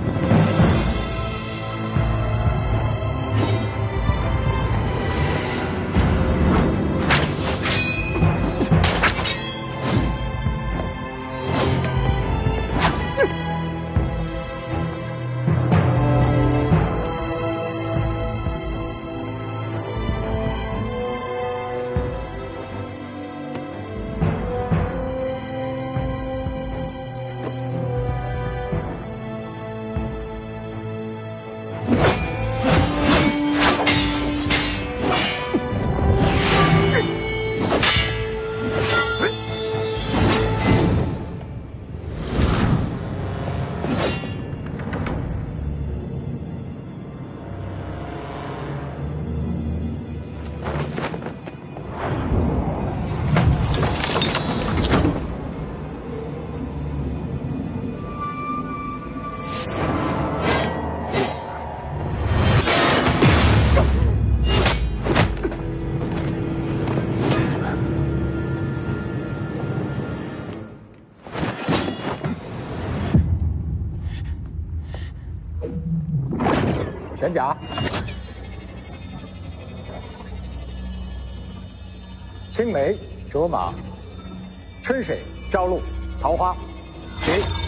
连甲。青梅卓马，春水朝露桃花，起。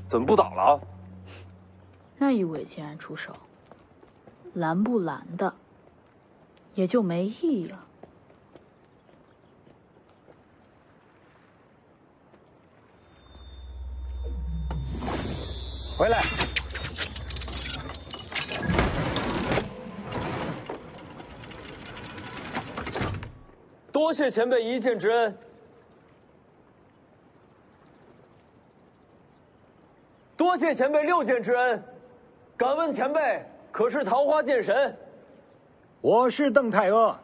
怎么不倒了？那一尾既然出手，拦不拦的也就没意义了。回来！多谢前辈一剑之恩。多谢前辈6剑之恩，敢问前辈可是桃花剑神？我是邓太阿。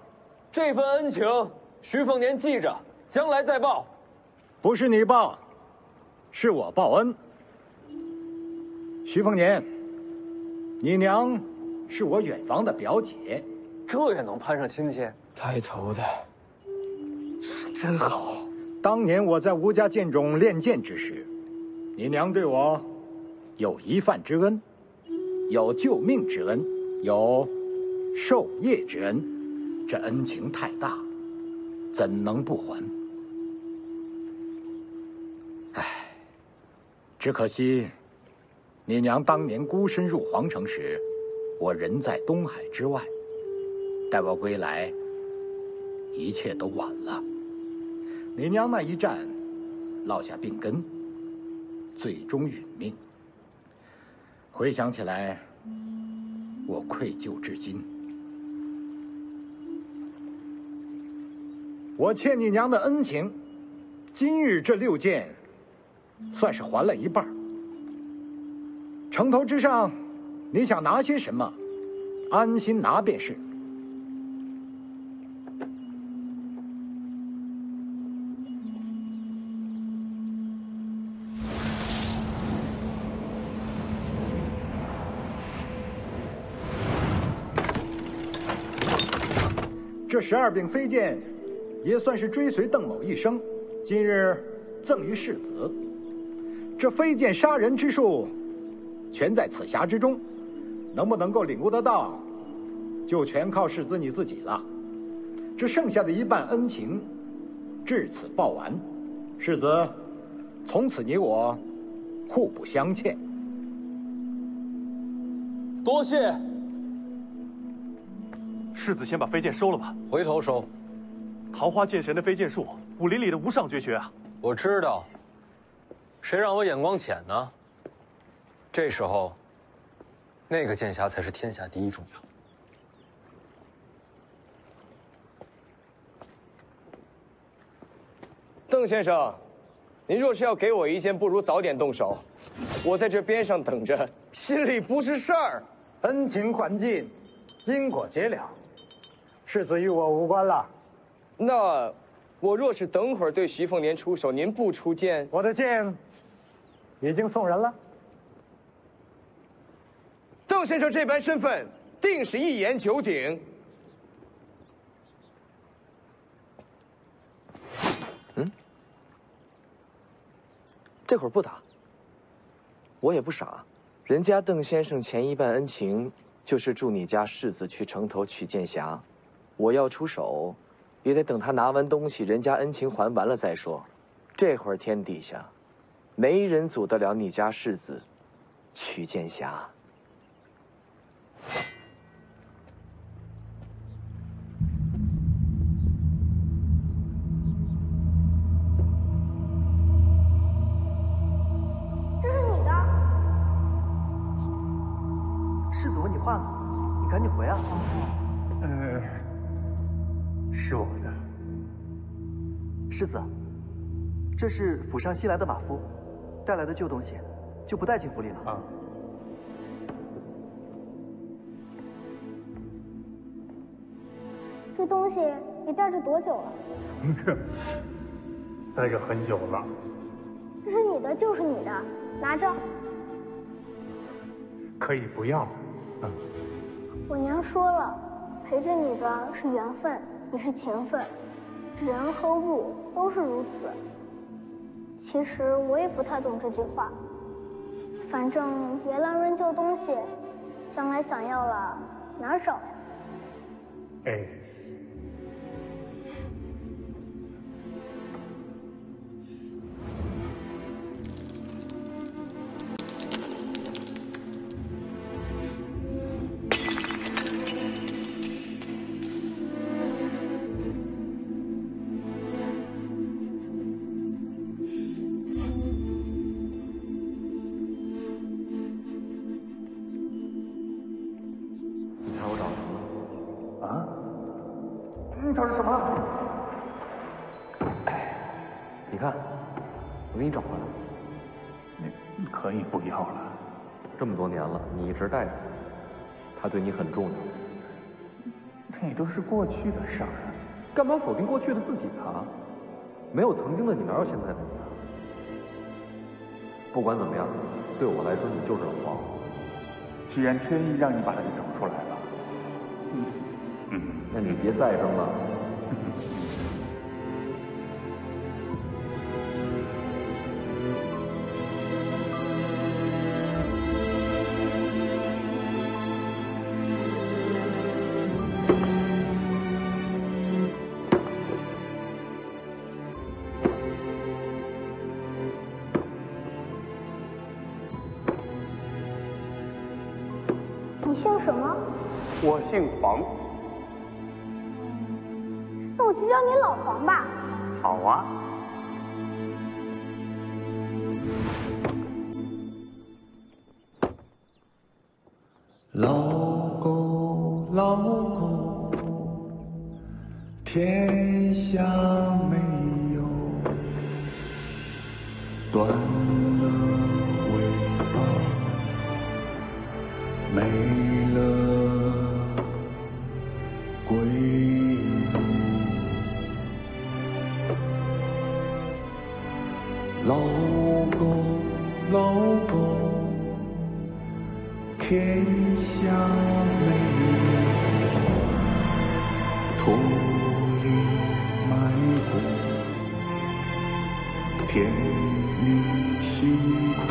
这份恩情，徐凤年记着，将来再报。不是你报，是我报恩。徐凤年，你娘是我远房的表姐，这也能攀上亲戚？带头的是真好。当年我在吴家剑中练剑之时，你娘对我有一饭之恩，有救命之恩，有授业之恩，这恩情太大，怎能不还？唉，只可惜你娘当年孤身入皇城时，我人在东海之外，待我归来，一切都晚了。你娘那一战，落下病根，最终殒命。回想起来，我愧疚至今。我欠你娘的恩情，今日这6剑，算是还了一半。城头之上，你想拿些什么，安心拿便是。这12柄飞剑，也算是追随邓某一生，今日赠于世子。这飞剑杀人之术，全在此匣之中，能不能够领悟得到，就全靠世子你自己了。这剩下的一半恩情，至此报完。世子，从此你我互不相欠。多谢。世子先把飞剑收了吧，回头收。桃花剑神的飞剑术，武林里的无上绝学啊！我知道，谁让我眼光浅呢？这时候，那个剑匣才是天下第一重要。邓先生，您若是要给我一剑，不如早点动手。我在这边上等着，心里不是事儿。恩情还尽，因果结了，世子与我无关了。那我若是等会儿对徐凤年出手，您不出剑，我的剑已经送人了。邓先生这般身份，定是一言九鼎。这会儿不打，我也不傻。人家邓先生前一半恩情，就是助你家世子去城头取剑匣。我要出手，也得等他拿完东西，人家恩情还完了再说。这会儿天底下，没人阻得了你家世子取剑匣。世子问你话呢，你赶紧回啊。是我的。世子，这是府上新来的马夫带来的旧东西，就不带进府里了。啊。这东西你带着多久了？带着很久了。这是你的就是你的，拿着。可以不要。我娘说了，陪着你的是缘分，也是情分，人和物都是如此。其实我也不太懂这句话，反正别乱扔旧东西，将来想要了哪儿找呀？哎。找着什么了？哎，你看，我给你找回来。你可以不要了。这么多年了，你一直带着他，对你很重要。那都是过去的事儿。干嘛否定过去的自己啊？没有曾经的你，哪有现在的你啊？不管怎么样，对我来说，你就是老黄。既然天意让你把他给找出来了，那你别再扔了。你姓什么？我姓黄。那我就叫你老黄吧。好啊。老狗，老狗，天下没有断了尾巴，没了归路。老狗，老狗，天下没有土里埋骨，天里辛苦。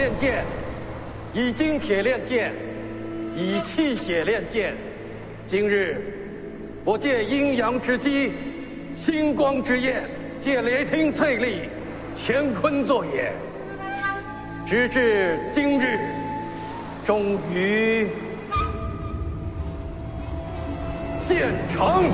炼剑，以金铁炼剑，以气血炼剑。今日，我借阴阳之机，星光之焰，借雷霆淬砺，乾坤作也。直至今日，终于建成。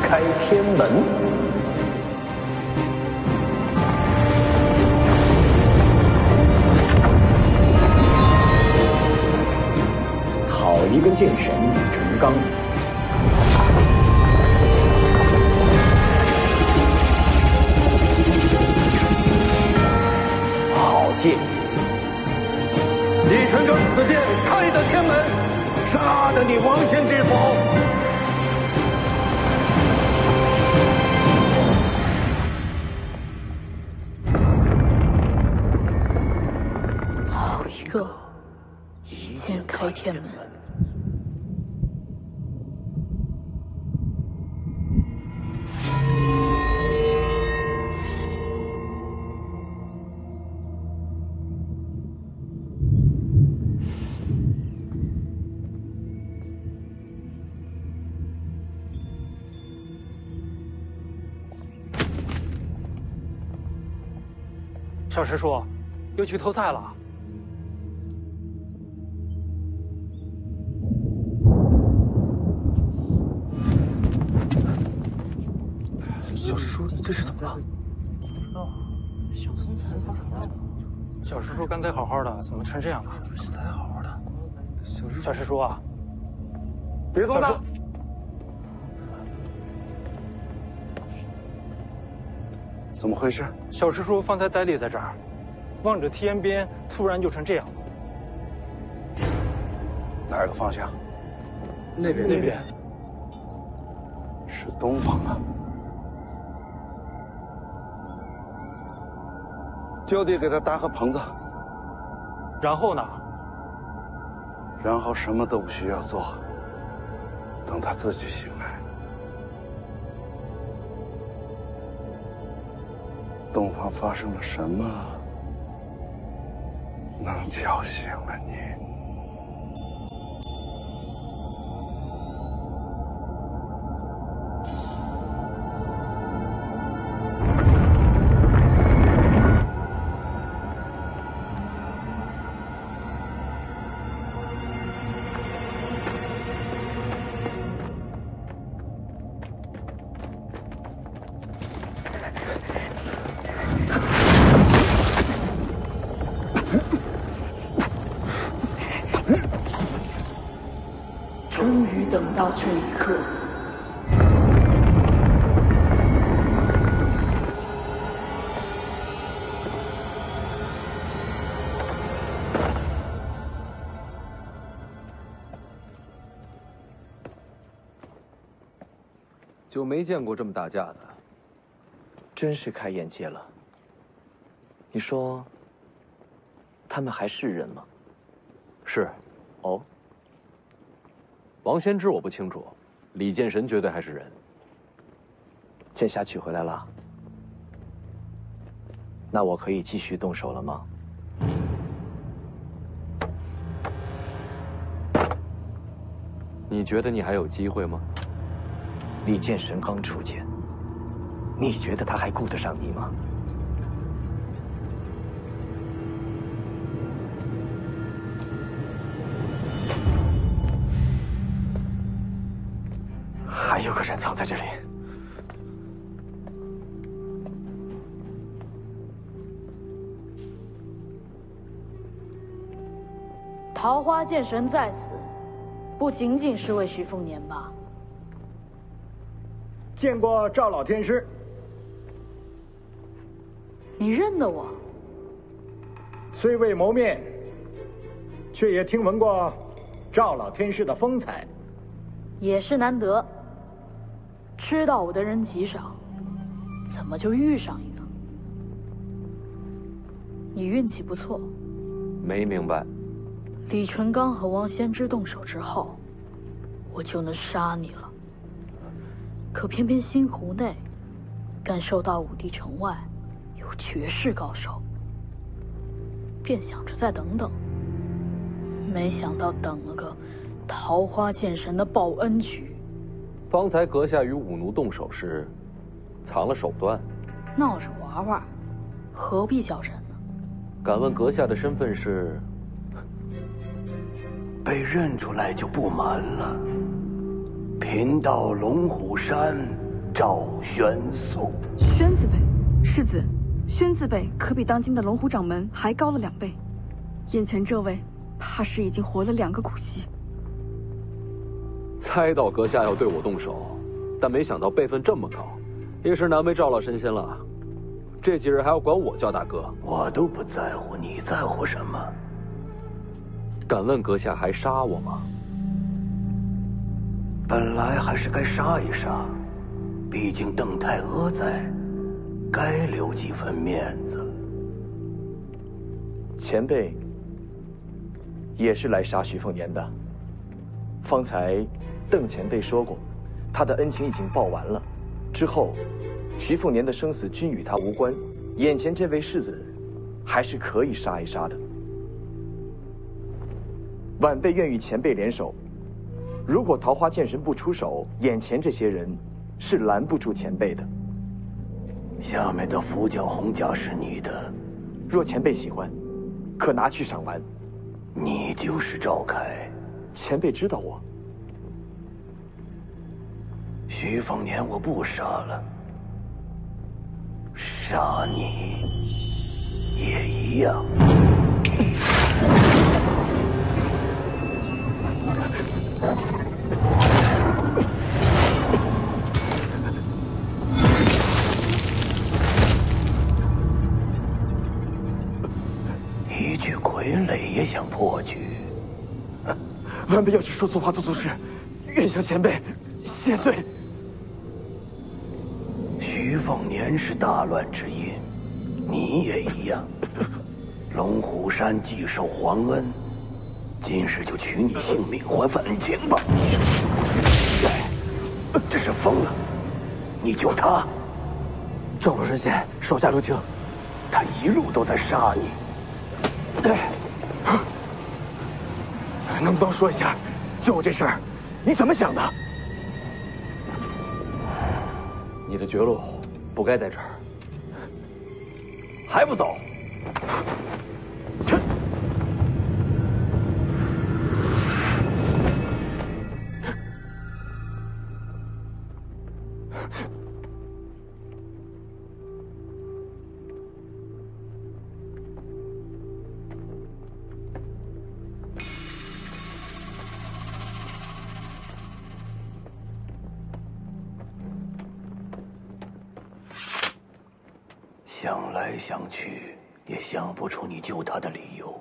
开天门，好一个剑神李淳罡！好剑！李淳罡此剑开得天门，杀得你王仙之否？一剑开天门。小师叔，又去偷菜了。小师叔，你这是怎么了？不知道。小师叔刚才好好的，怎么成这样了？现在还好好的。小师叔啊，别动他！怎么回事？小师叔方才呆立在这儿，望着天边，突然就成这样了。哪个方向？那边。是东方啊。就地给他搭个棚子。然后呢？然后什么都不需要做，等他自己醒来。东方发生了什么，能叫醒了你？终于等到这一刻。就没见过这么打架的，真是开眼界了。你说，他们还是人吗？是。哦。王仙芝我不清楚，李剑神绝对还是人。剑匣取回来了，那我可以继续动手了吗？你觉得你还有机会吗？李剑神刚出剑，你觉得他还顾得上你吗？还有个人藏在这里。桃花剑神在此，不仅仅是为徐凤年吧？见过赵老天师。你认得我？虽未谋面，却也听闻过赵老天师的风采，也是难得。知道我的人极少，怎么就遇上一个？你运气不错。没明白。李淳刚和王先之动手之后，我就能杀你了。可偏偏星湖内，感受到武帝城外有绝世高手，便想着再等等。没想到等了个桃花剑神的报恩局。方才阁下与武奴动手时，藏了手段，闹着玩玩，何必较真呢？敢问阁下的身份是？被认出来就不瞒了。贫道龙虎山赵玄素。宣字辈，世子，宣字辈可比当今的龙虎掌门还高了2倍。眼前这位，怕是已经活了2个古稀。猜到阁下要对我动手，但没想到辈分这么高，也是难为赵老神仙了。这几日还要管我叫大哥，我都不在乎，你在乎什么？敢问阁下还杀我吗？本来还是该杀一杀，毕竟邓太阿在，该留几分面子。前辈也是来杀徐凤年的。方才邓前辈说过，他的恩情已经报完了，之后徐凤年的生死均与他无关。眼前这位世子，还是可以杀一杀的。晚辈愿与前辈联手，如果桃花剑神不出手，眼前这些人是拦不住前辈的。下面的符角红甲是你的，若前辈喜欢，可拿去赏玩。你就是赵凯，前辈知道我。徐凤年我不杀了，杀你也一样。一具傀儡也想破局？晚辈要是说错话做错事，愿向前辈谢罪。徐凤年是大乱之因，你也一样。龙虎山既受皇恩，今日就取你性命还份恩情吧。这是疯了！你救他，赵老神仙手下留情。他一路都在杀你。能不能说一下，救我这事儿，你怎么想的？你的绝路不该在这儿，还不走？想来想去，也想不出你救他的理由。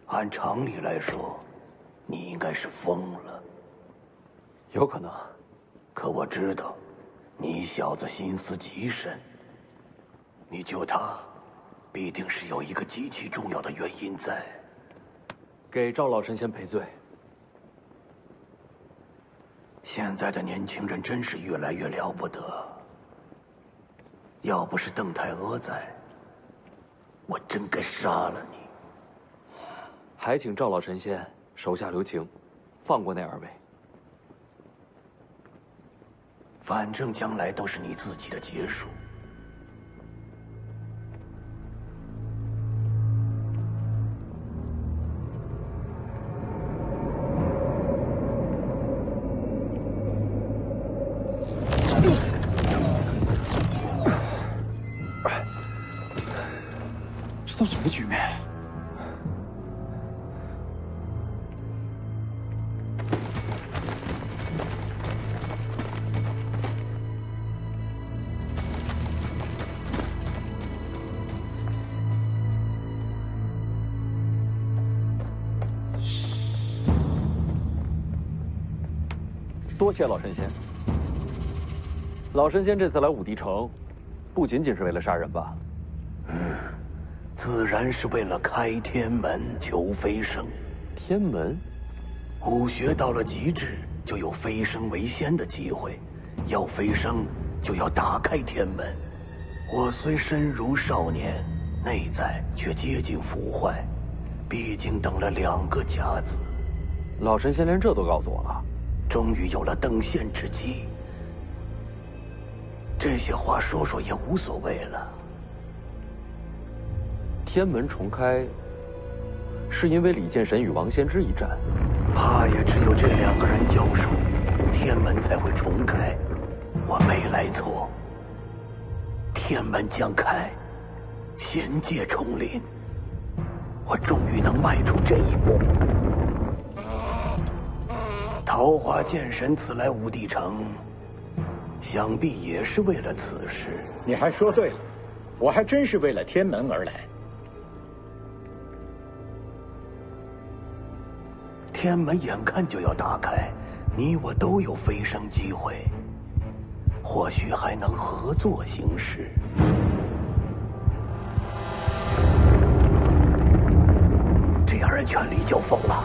按常理来说，你应该是疯了。有可能，可我知道，你小子心思极深。你救他，必定是有一个极其重要的原因在。给赵老神仙赔罪。现在的年轻人真是越来越了不得。要不是邓太阿在，我真该杀了你。还请赵老神仙手下留情，放过那2位。反正将来都是你自己的结束。这都什么局面？多谢老神仙。老神仙这次来武帝城，不仅仅是为了杀人吧？自然是为了开天门求飞升。天门，武学到了极致，就有飞升为仙的机会。要飞升，就要打开天门。我虽身如少年，内在却接近腐坏，毕竟等了2个甲子。老神仙连这都告诉我了，终于有了登仙之机。这些话说说也无所谓了。天门重开，是因为李剑神与王仙之一战，怕也只有这2个人交手，天门才会重开。我没来错，天门将开，仙界重临，我终于能迈出这一步。桃花剑神此来武帝城，想必也是为了此事。你还说对了，我还真是为了天门而来。天门眼看就要打开，你我都有飞升机会，或许还能合作行事。这2人全力交锋了。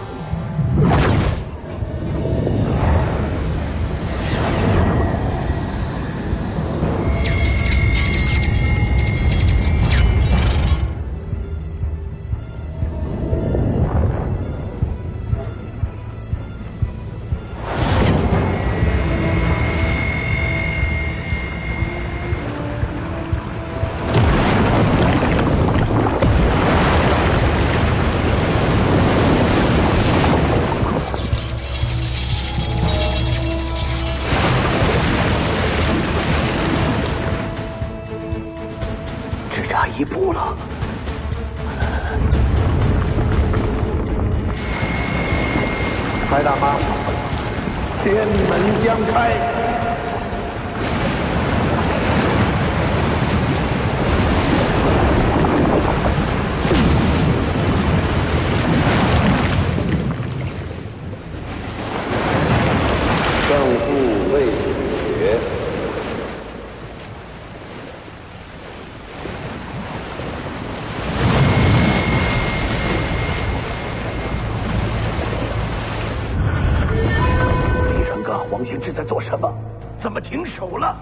一步了。白大妈，天门将开。胜负未决。王仙芝在做什么？怎么停手了？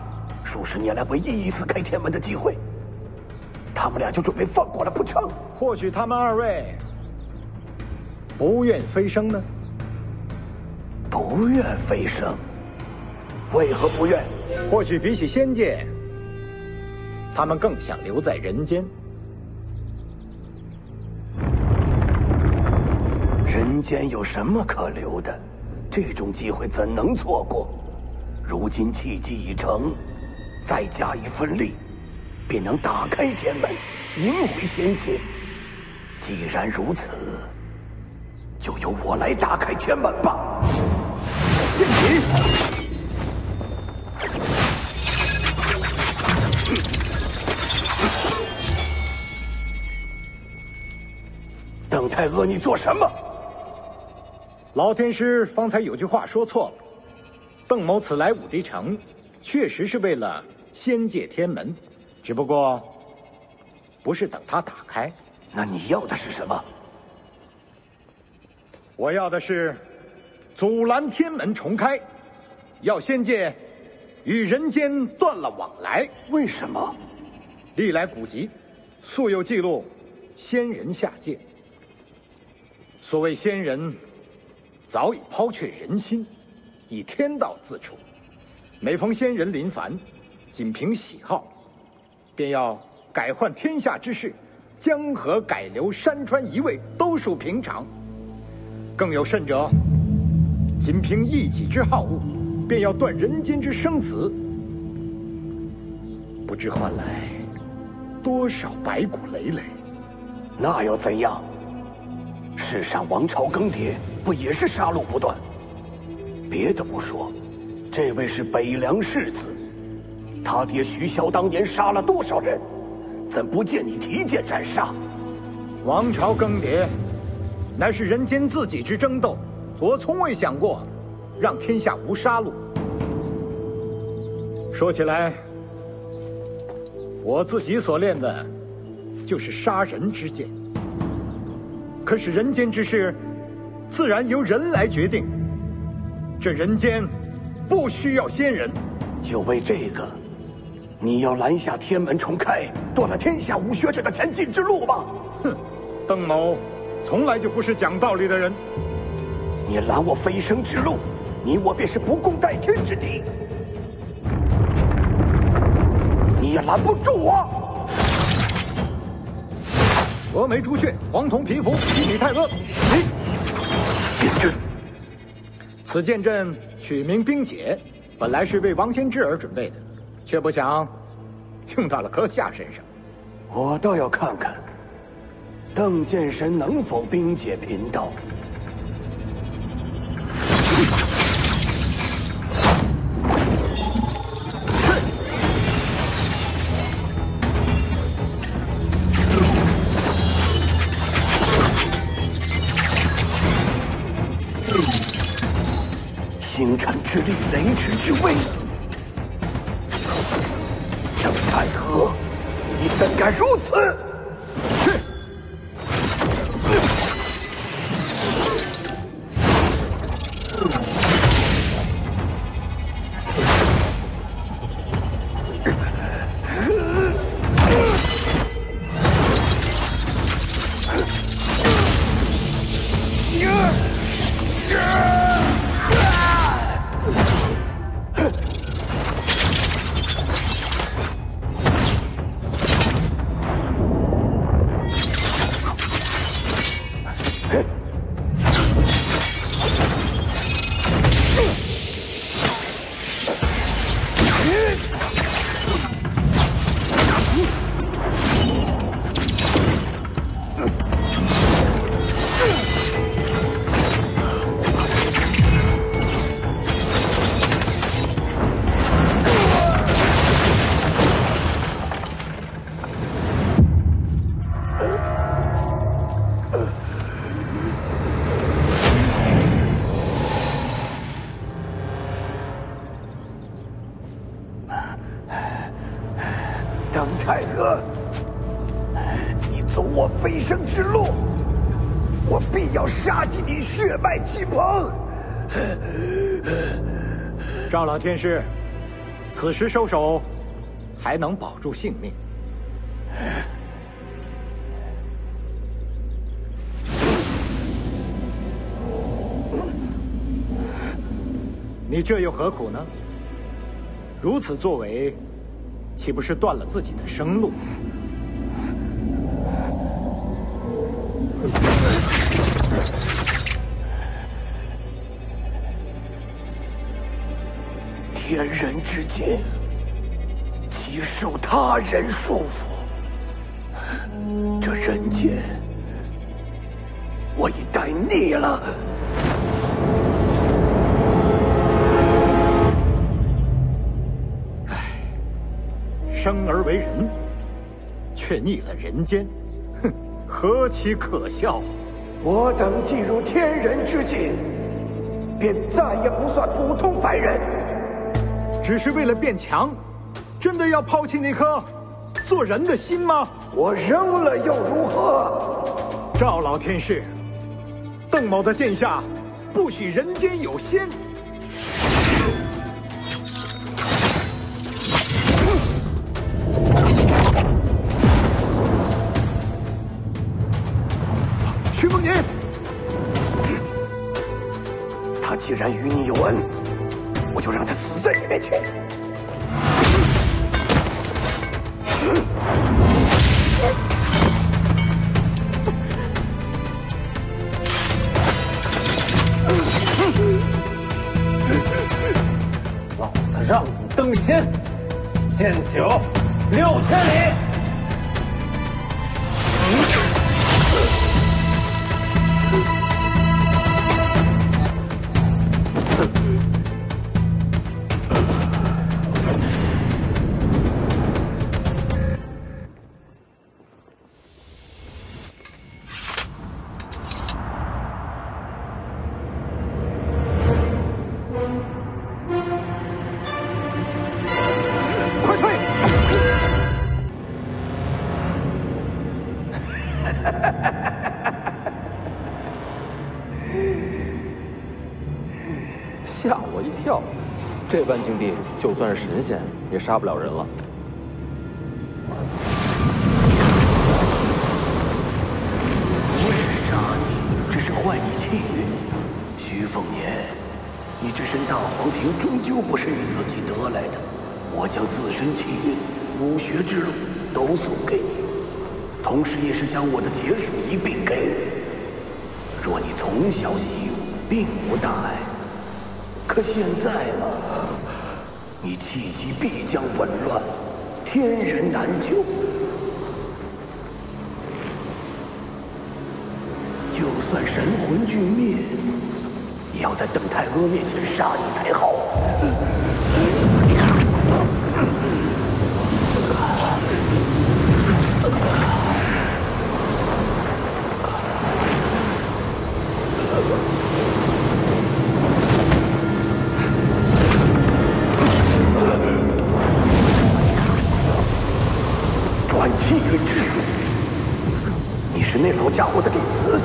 数十年来唯一一次开天门的机会，他们俩就准备放过了不成？或许他们2位不愿飞升呢？不愿飞升？为何不愿？或许比起仙界，他们更想留在人间。人间有什么可留的？这种机会怎能错过？如今契机已成，再加一份力，便能打开天门，迎回仙界。既然如此，就由我来打开天门吧。剑戟！邓太阿，你做什么？老天师方才有句话说错了，邓某此来武帝城，确实是为了仙界天门，只不过不是等它打开。那你要的是什么？我要的是阻拦天门重开，要仙界与人间断了往来。为什么？历来古籍素有记录，仙人下界。所谓仙人，早已抛却人心，以天道自处。每逢仙人临凡，仅凭喜好，便要改换天下之事，江河改流，山川移位，都属平常。更有甚者，仅凭一己之好恶，便要断人间之生死，不知换来多少白骨累累。那又怎样？世上王朝更迭，不也是杀戮不断？别的不说，这位是北凉世子，他爹徐骁当年杀了多少人？怎不见你提剑斩杀？王朝更迭，乃是人间自己之争斗，我从未想过让天下无杀戮。说起来，我自己所练的，就是杀人之剑。可是人间之事，自然由人来决定。这人间，不需要仙人。就为这个，你要拦下天门重开，断了天下武学者的前进之路吗？哼，邓某从来就不是讲道理的人。你拦我飞升之路，你我便是不共戴天之敌。你也拦不住我。峨眉朱雀，黄铜皮肤，西里太阿。剑阵，此剑阵取名冰解，本来是为王仙芝而准备的，却不想用到了阁下身上。我倒要看看邓剑神能否冰解贫道。星辰之力，雷池之威。邓太和，你怎敢如此？邓太和，你走我飞升之路，我必要杀尽你血脉气蓬。赵老天师，此时收手，还能保住性命。你这又何苦呢？如此作为，岂不是断了自己的生路？天人之间，岂受他人束缚？这人间，我已待腻了。生而为人，却逆了人间，哼，何其可笑！我等进入天人之境，便再也不算普通凡人。只是为了变强，真的要抛弃那颗做人的心吗？我扔了又如何？赵老天师，邓某的剑下不许人间有仙。徐凤年，他既然与你有恩，我就让他死在你面前。老子让你登仙，剑酒6000里。吓我一跳，这般境地，就算是神仙也杀不了人了。不是杀你，只是坏你气运。徐凤年，你这身大黄庭终究不是你自己得来的，我将自身气运、武学之路都送给你，同时也是将我的劫数一并给你。若你从小习武，并无大碍。可现在嘛，你气机必将紊乱，天人难救。就算神魂俱灭，也要在邓太阿面前杀你才好。转气运之术，你是那老家伙的弟子。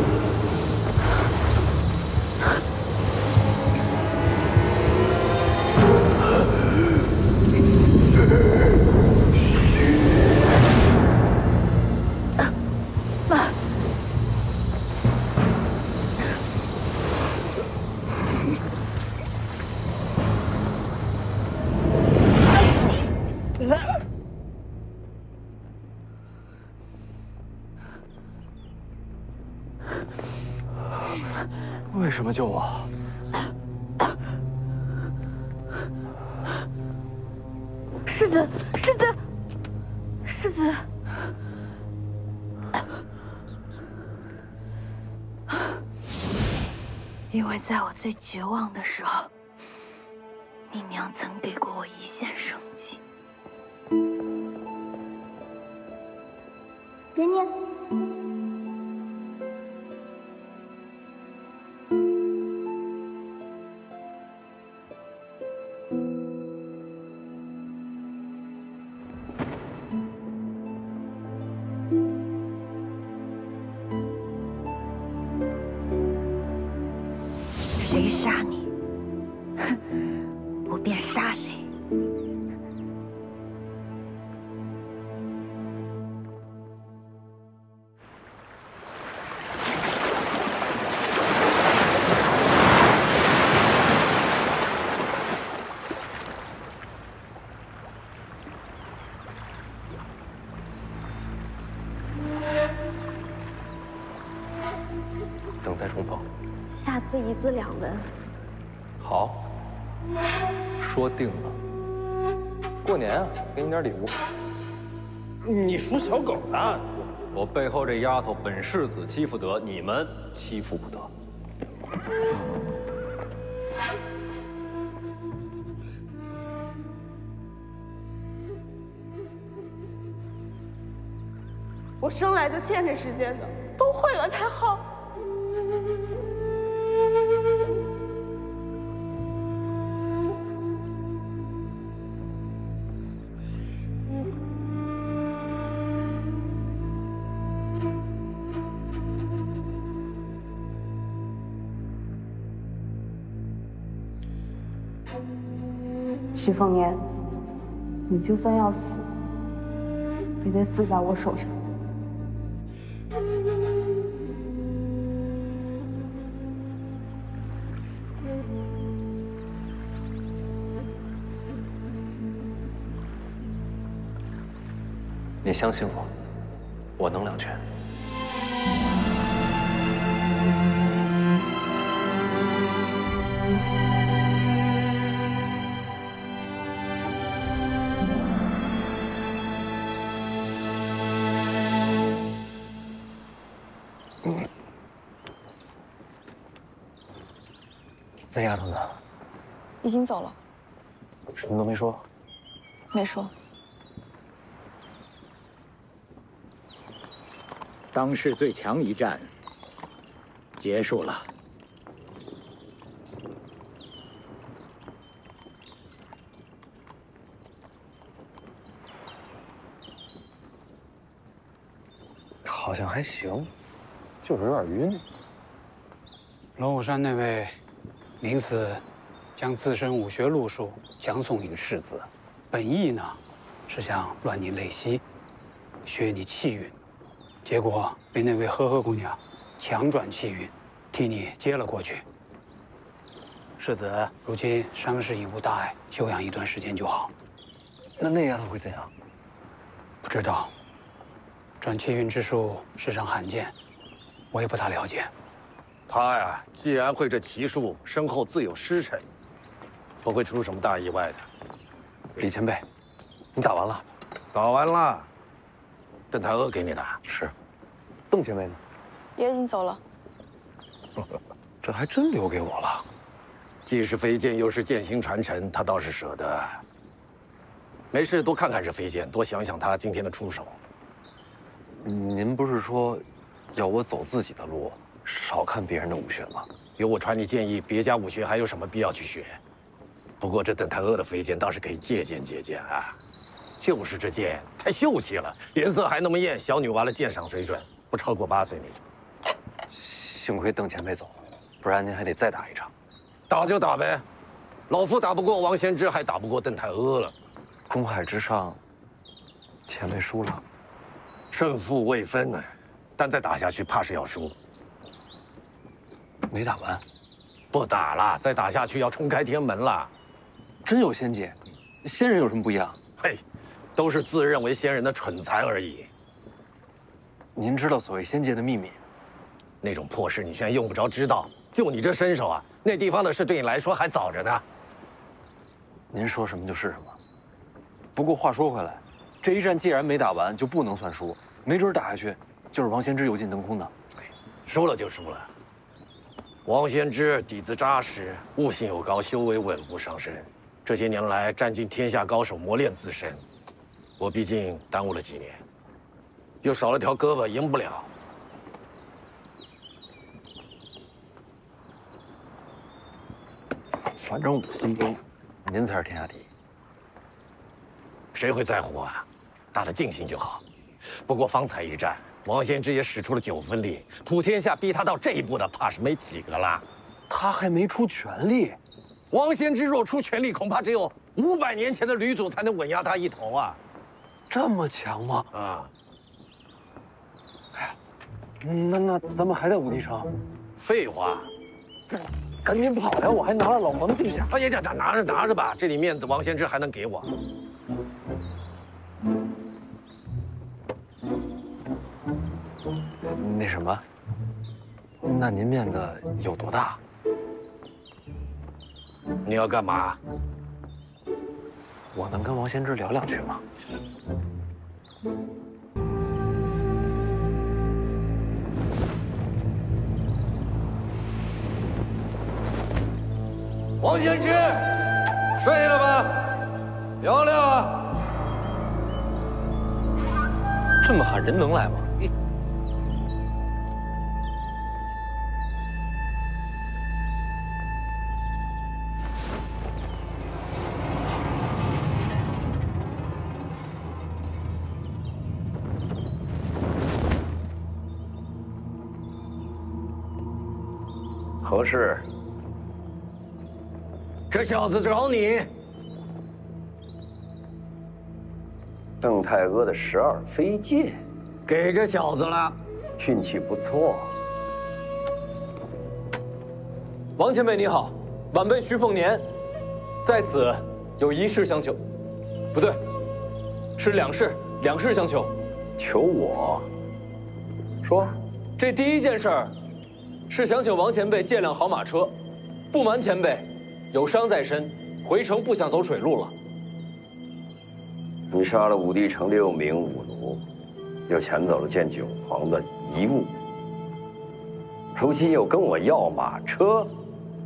为什么救我？世子，世子，世子！因为在我最绝望的时候，你娘曾给过我一线生机。别念。谁杀你，哼，我便杀谁。等再重逢。下次一字两文。好，说定了。过年啊，给你点礼物。你属小狗的。我背后这丫头本世子欺负得，你们欺负不得。我生来就欠这世间的，都会了才好。徐凤年，你就算要死，也得死在我手上。你相信我，我能两全。那丫头呢？已经走了。什么都没说。没说。当世最强一战结束了。好像还行，就是有点晕。龙虎山那位名死将自身武学路数讲诵于世子，本意呢是想乱你泪息，削你气运，结果被那位呵呵姑娘强转气运，替你接了过去。世子如今伤势已无大碍，休养一段时间就好。那丫头会怎样？不知道，转气运之术世上罕见，我也不大了解。他呀，既然会这奇术，身后自有师承，不会出什么大意外的。李前辈，你打完了？打完了。邓太阿给你的。是。邓前辈呢？也已经走了。这还真留给我了。既是飞剑，又是剑心传承，他倒是舍得。没事，多看看这飞剑，多想想他今天的出手。您不是说要我走自己的路，少看别人的武学吗？有我传你建议，别家武学还有什么必要去学？不过这邓太阿的飞剑倒是可以借鉴借鉴啊。就是这剑太秀气了，颜色还那么艳，小女娃的鉴赏水准不超过8岁那种。幸亏邓前辈走了，不然您还得再打一场。打就打呗，老夫打不过王先知，还打不过邓太阿了。东海之上，前辈输了，胜负未分呢，但再打下去怕是要输。没打完，不打了，再打下去要重开天门了。真有仙界，仙人有什么不一样？嘿，都是自认为仙人的蠢材而已。您知道所谓仙界的秘密？那种破事你现在用不着知道，就你这身手啊，那地方的事对你来说还早着呢。您说什么就是什么。不过话说回来，这一战既然没打完，就不能算输，没准打下去就是王先知油尽灯枯呢。输了就输了。王先知底子扎实，悟性又高，修为稳步上升。这些年来占尽天下高手磨练自身，我毕竟耽误了几年，又少了条胳膊，赢不了。反正我心中，您才是天下第一。谁会在乎啊？打得尽兴就好。不过方才一战，王先知也使出了9分力，普天下逼他到这一步的，怕是没几个了。他还没出全力。王先知若出全力，恐怕只有500年前的吕祖才能稳压他一头啊！这么强吗？啊！哎呀，那咱们还在武帝城？废话，赶紧跑呀！我还拿了老黄的镜匣。哎呀，拿着吧，这点面子王先知还能给我？那什么，那您面子有多大？你要干嘛？我能跟王先知聊2句吗？王先知，睡了吧？聊聊啊！这么喊人能来吗？何事？这小子找你。邓太阿的12飞剑，给这小子了，运气不错。王前辈你好，晚辈徐凤年，在此有1事相求，不对，是2事相求。求我？说。这第一件事儿，是想请王前辈借辆好马车。不瞒前辈，有伤在身，回城不想走水路了。你杀了武帝城6名武奴，又抢走了剑九皇的遗物，如今又跟我要马车。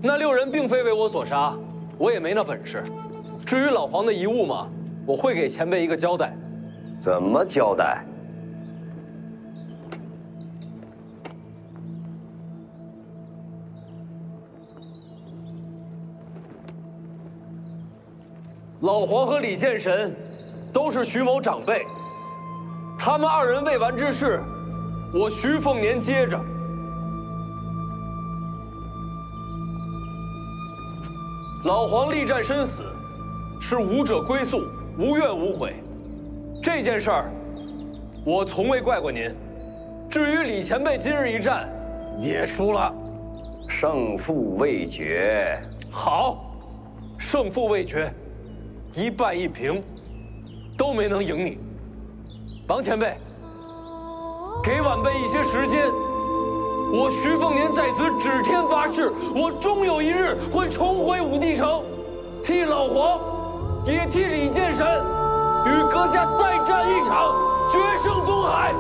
那6人并非为我所杀，我也没那本事。至于老黄的遗物嘛，我会给前辈一个交代。怎么交代？老黄和李剑神都是徐某长辈，他们2人未完之事，我徐凤年接着。老黄力战身死，是武者归宿，无怨无悔。这件事儿，我从未怪过您。至于李前辈今日一战，也输了，胜负未决。好，胜负未决，1败1平，都没能赢你。王前辈，给晚辈一些时间。我徐凤年在此指天发誓，我终有一日会重回武帝城，替老黄，也替李剑神，与阁下再战一场，决胜东海。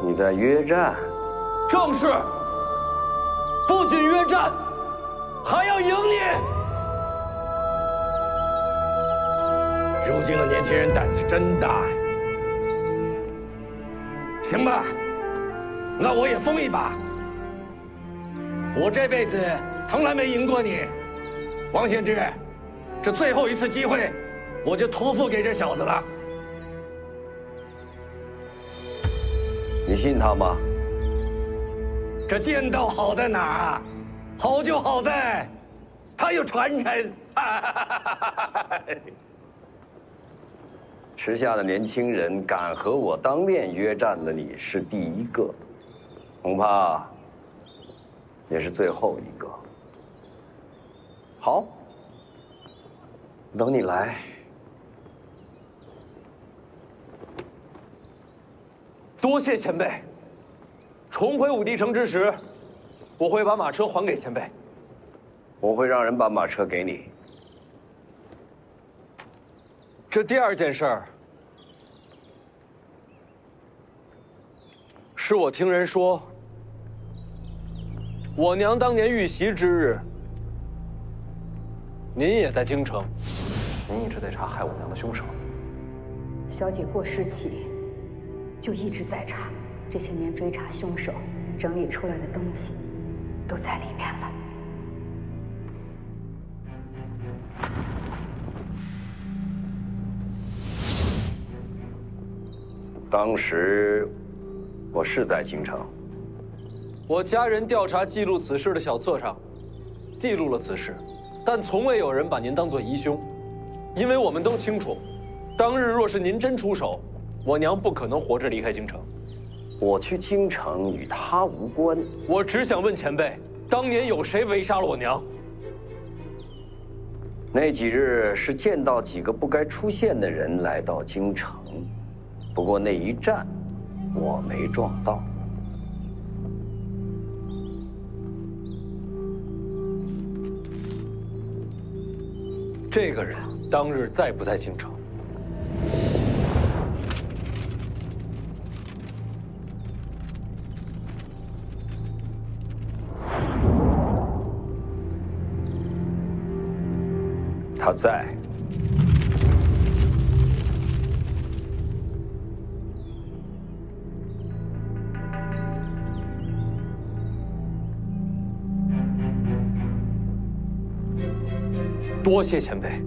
你在约战？正是。不仅约战，还要赢你。如今的年轻人胆子真大呀！行吧，那我也疯一把。我这辈子从来没赢过你，王献之，这最后一次机会，我就托付给这小子了。你信他吗？这剑道好在哪儿啊？好就好在，它有传承。时下的年轻人敢和我当面约战的，你是第一个，恐怕也是最后一个。好，等你来。多谢前辈。重回武帝城之时，我会把马车还给前辈。我会让人把马车给你。这第二件事儿，是我听人说，我娘当年遇袭之日，您也在京城。您一直在查害我娘的凶手。小姐过世起，就一直在查，这些年追查凶手，整理出来的东西，都在里面了。当时我是在京城，我家人调查记录此事的小册上，记录了此事，但从未有人把您当作疑凶，因为我们都清楚，当日若是您真出手，我娘不可能活着离开京城。我去京城与他无关。我只想问前辈，当年有谁围杀了我娘？那几日是见到几个不该出现的人来到京城。不过那一战，我没撞到。这个人当日在不在京城？他在。多谢前辈。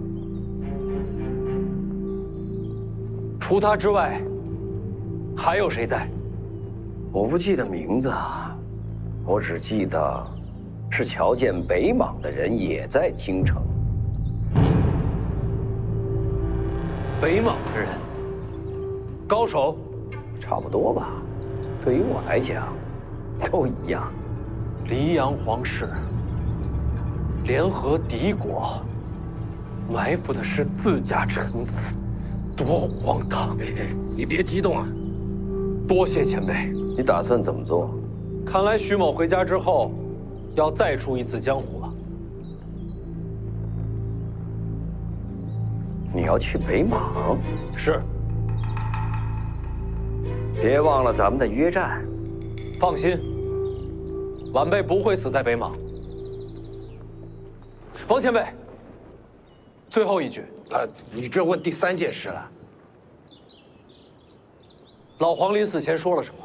除他之外，还有谁在？我不记得名字，我只记得是瞧见北莽的人也在京城。北莽的人，高手，差不多吧。对于我来讲，都一样。黎阳皇室联合敌国，埋伏的是自家臣子，多荒唐！你别激动啊！多谢前辈。你打算怎么做？看来徐某回家之后，要再出一次江湖了。你要去北莽？是。别忘了咱们的约战。放心，晚辈不会死在北莽。王前辈，最后一句。你这问第三件事了。老黄临死前说了什么？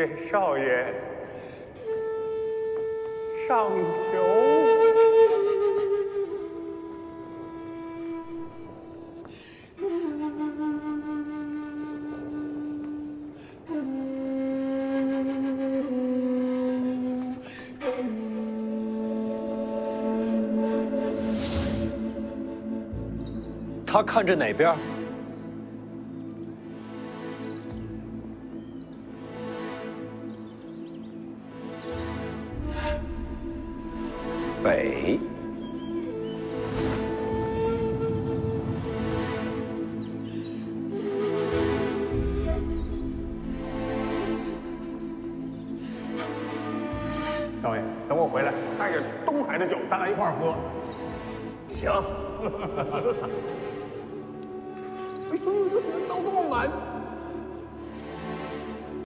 给少爷上酒。他看着哪边？北。少爷，等我回来，带着东海的酒，咱俩一块儿喝。行。哎呦，都这么满。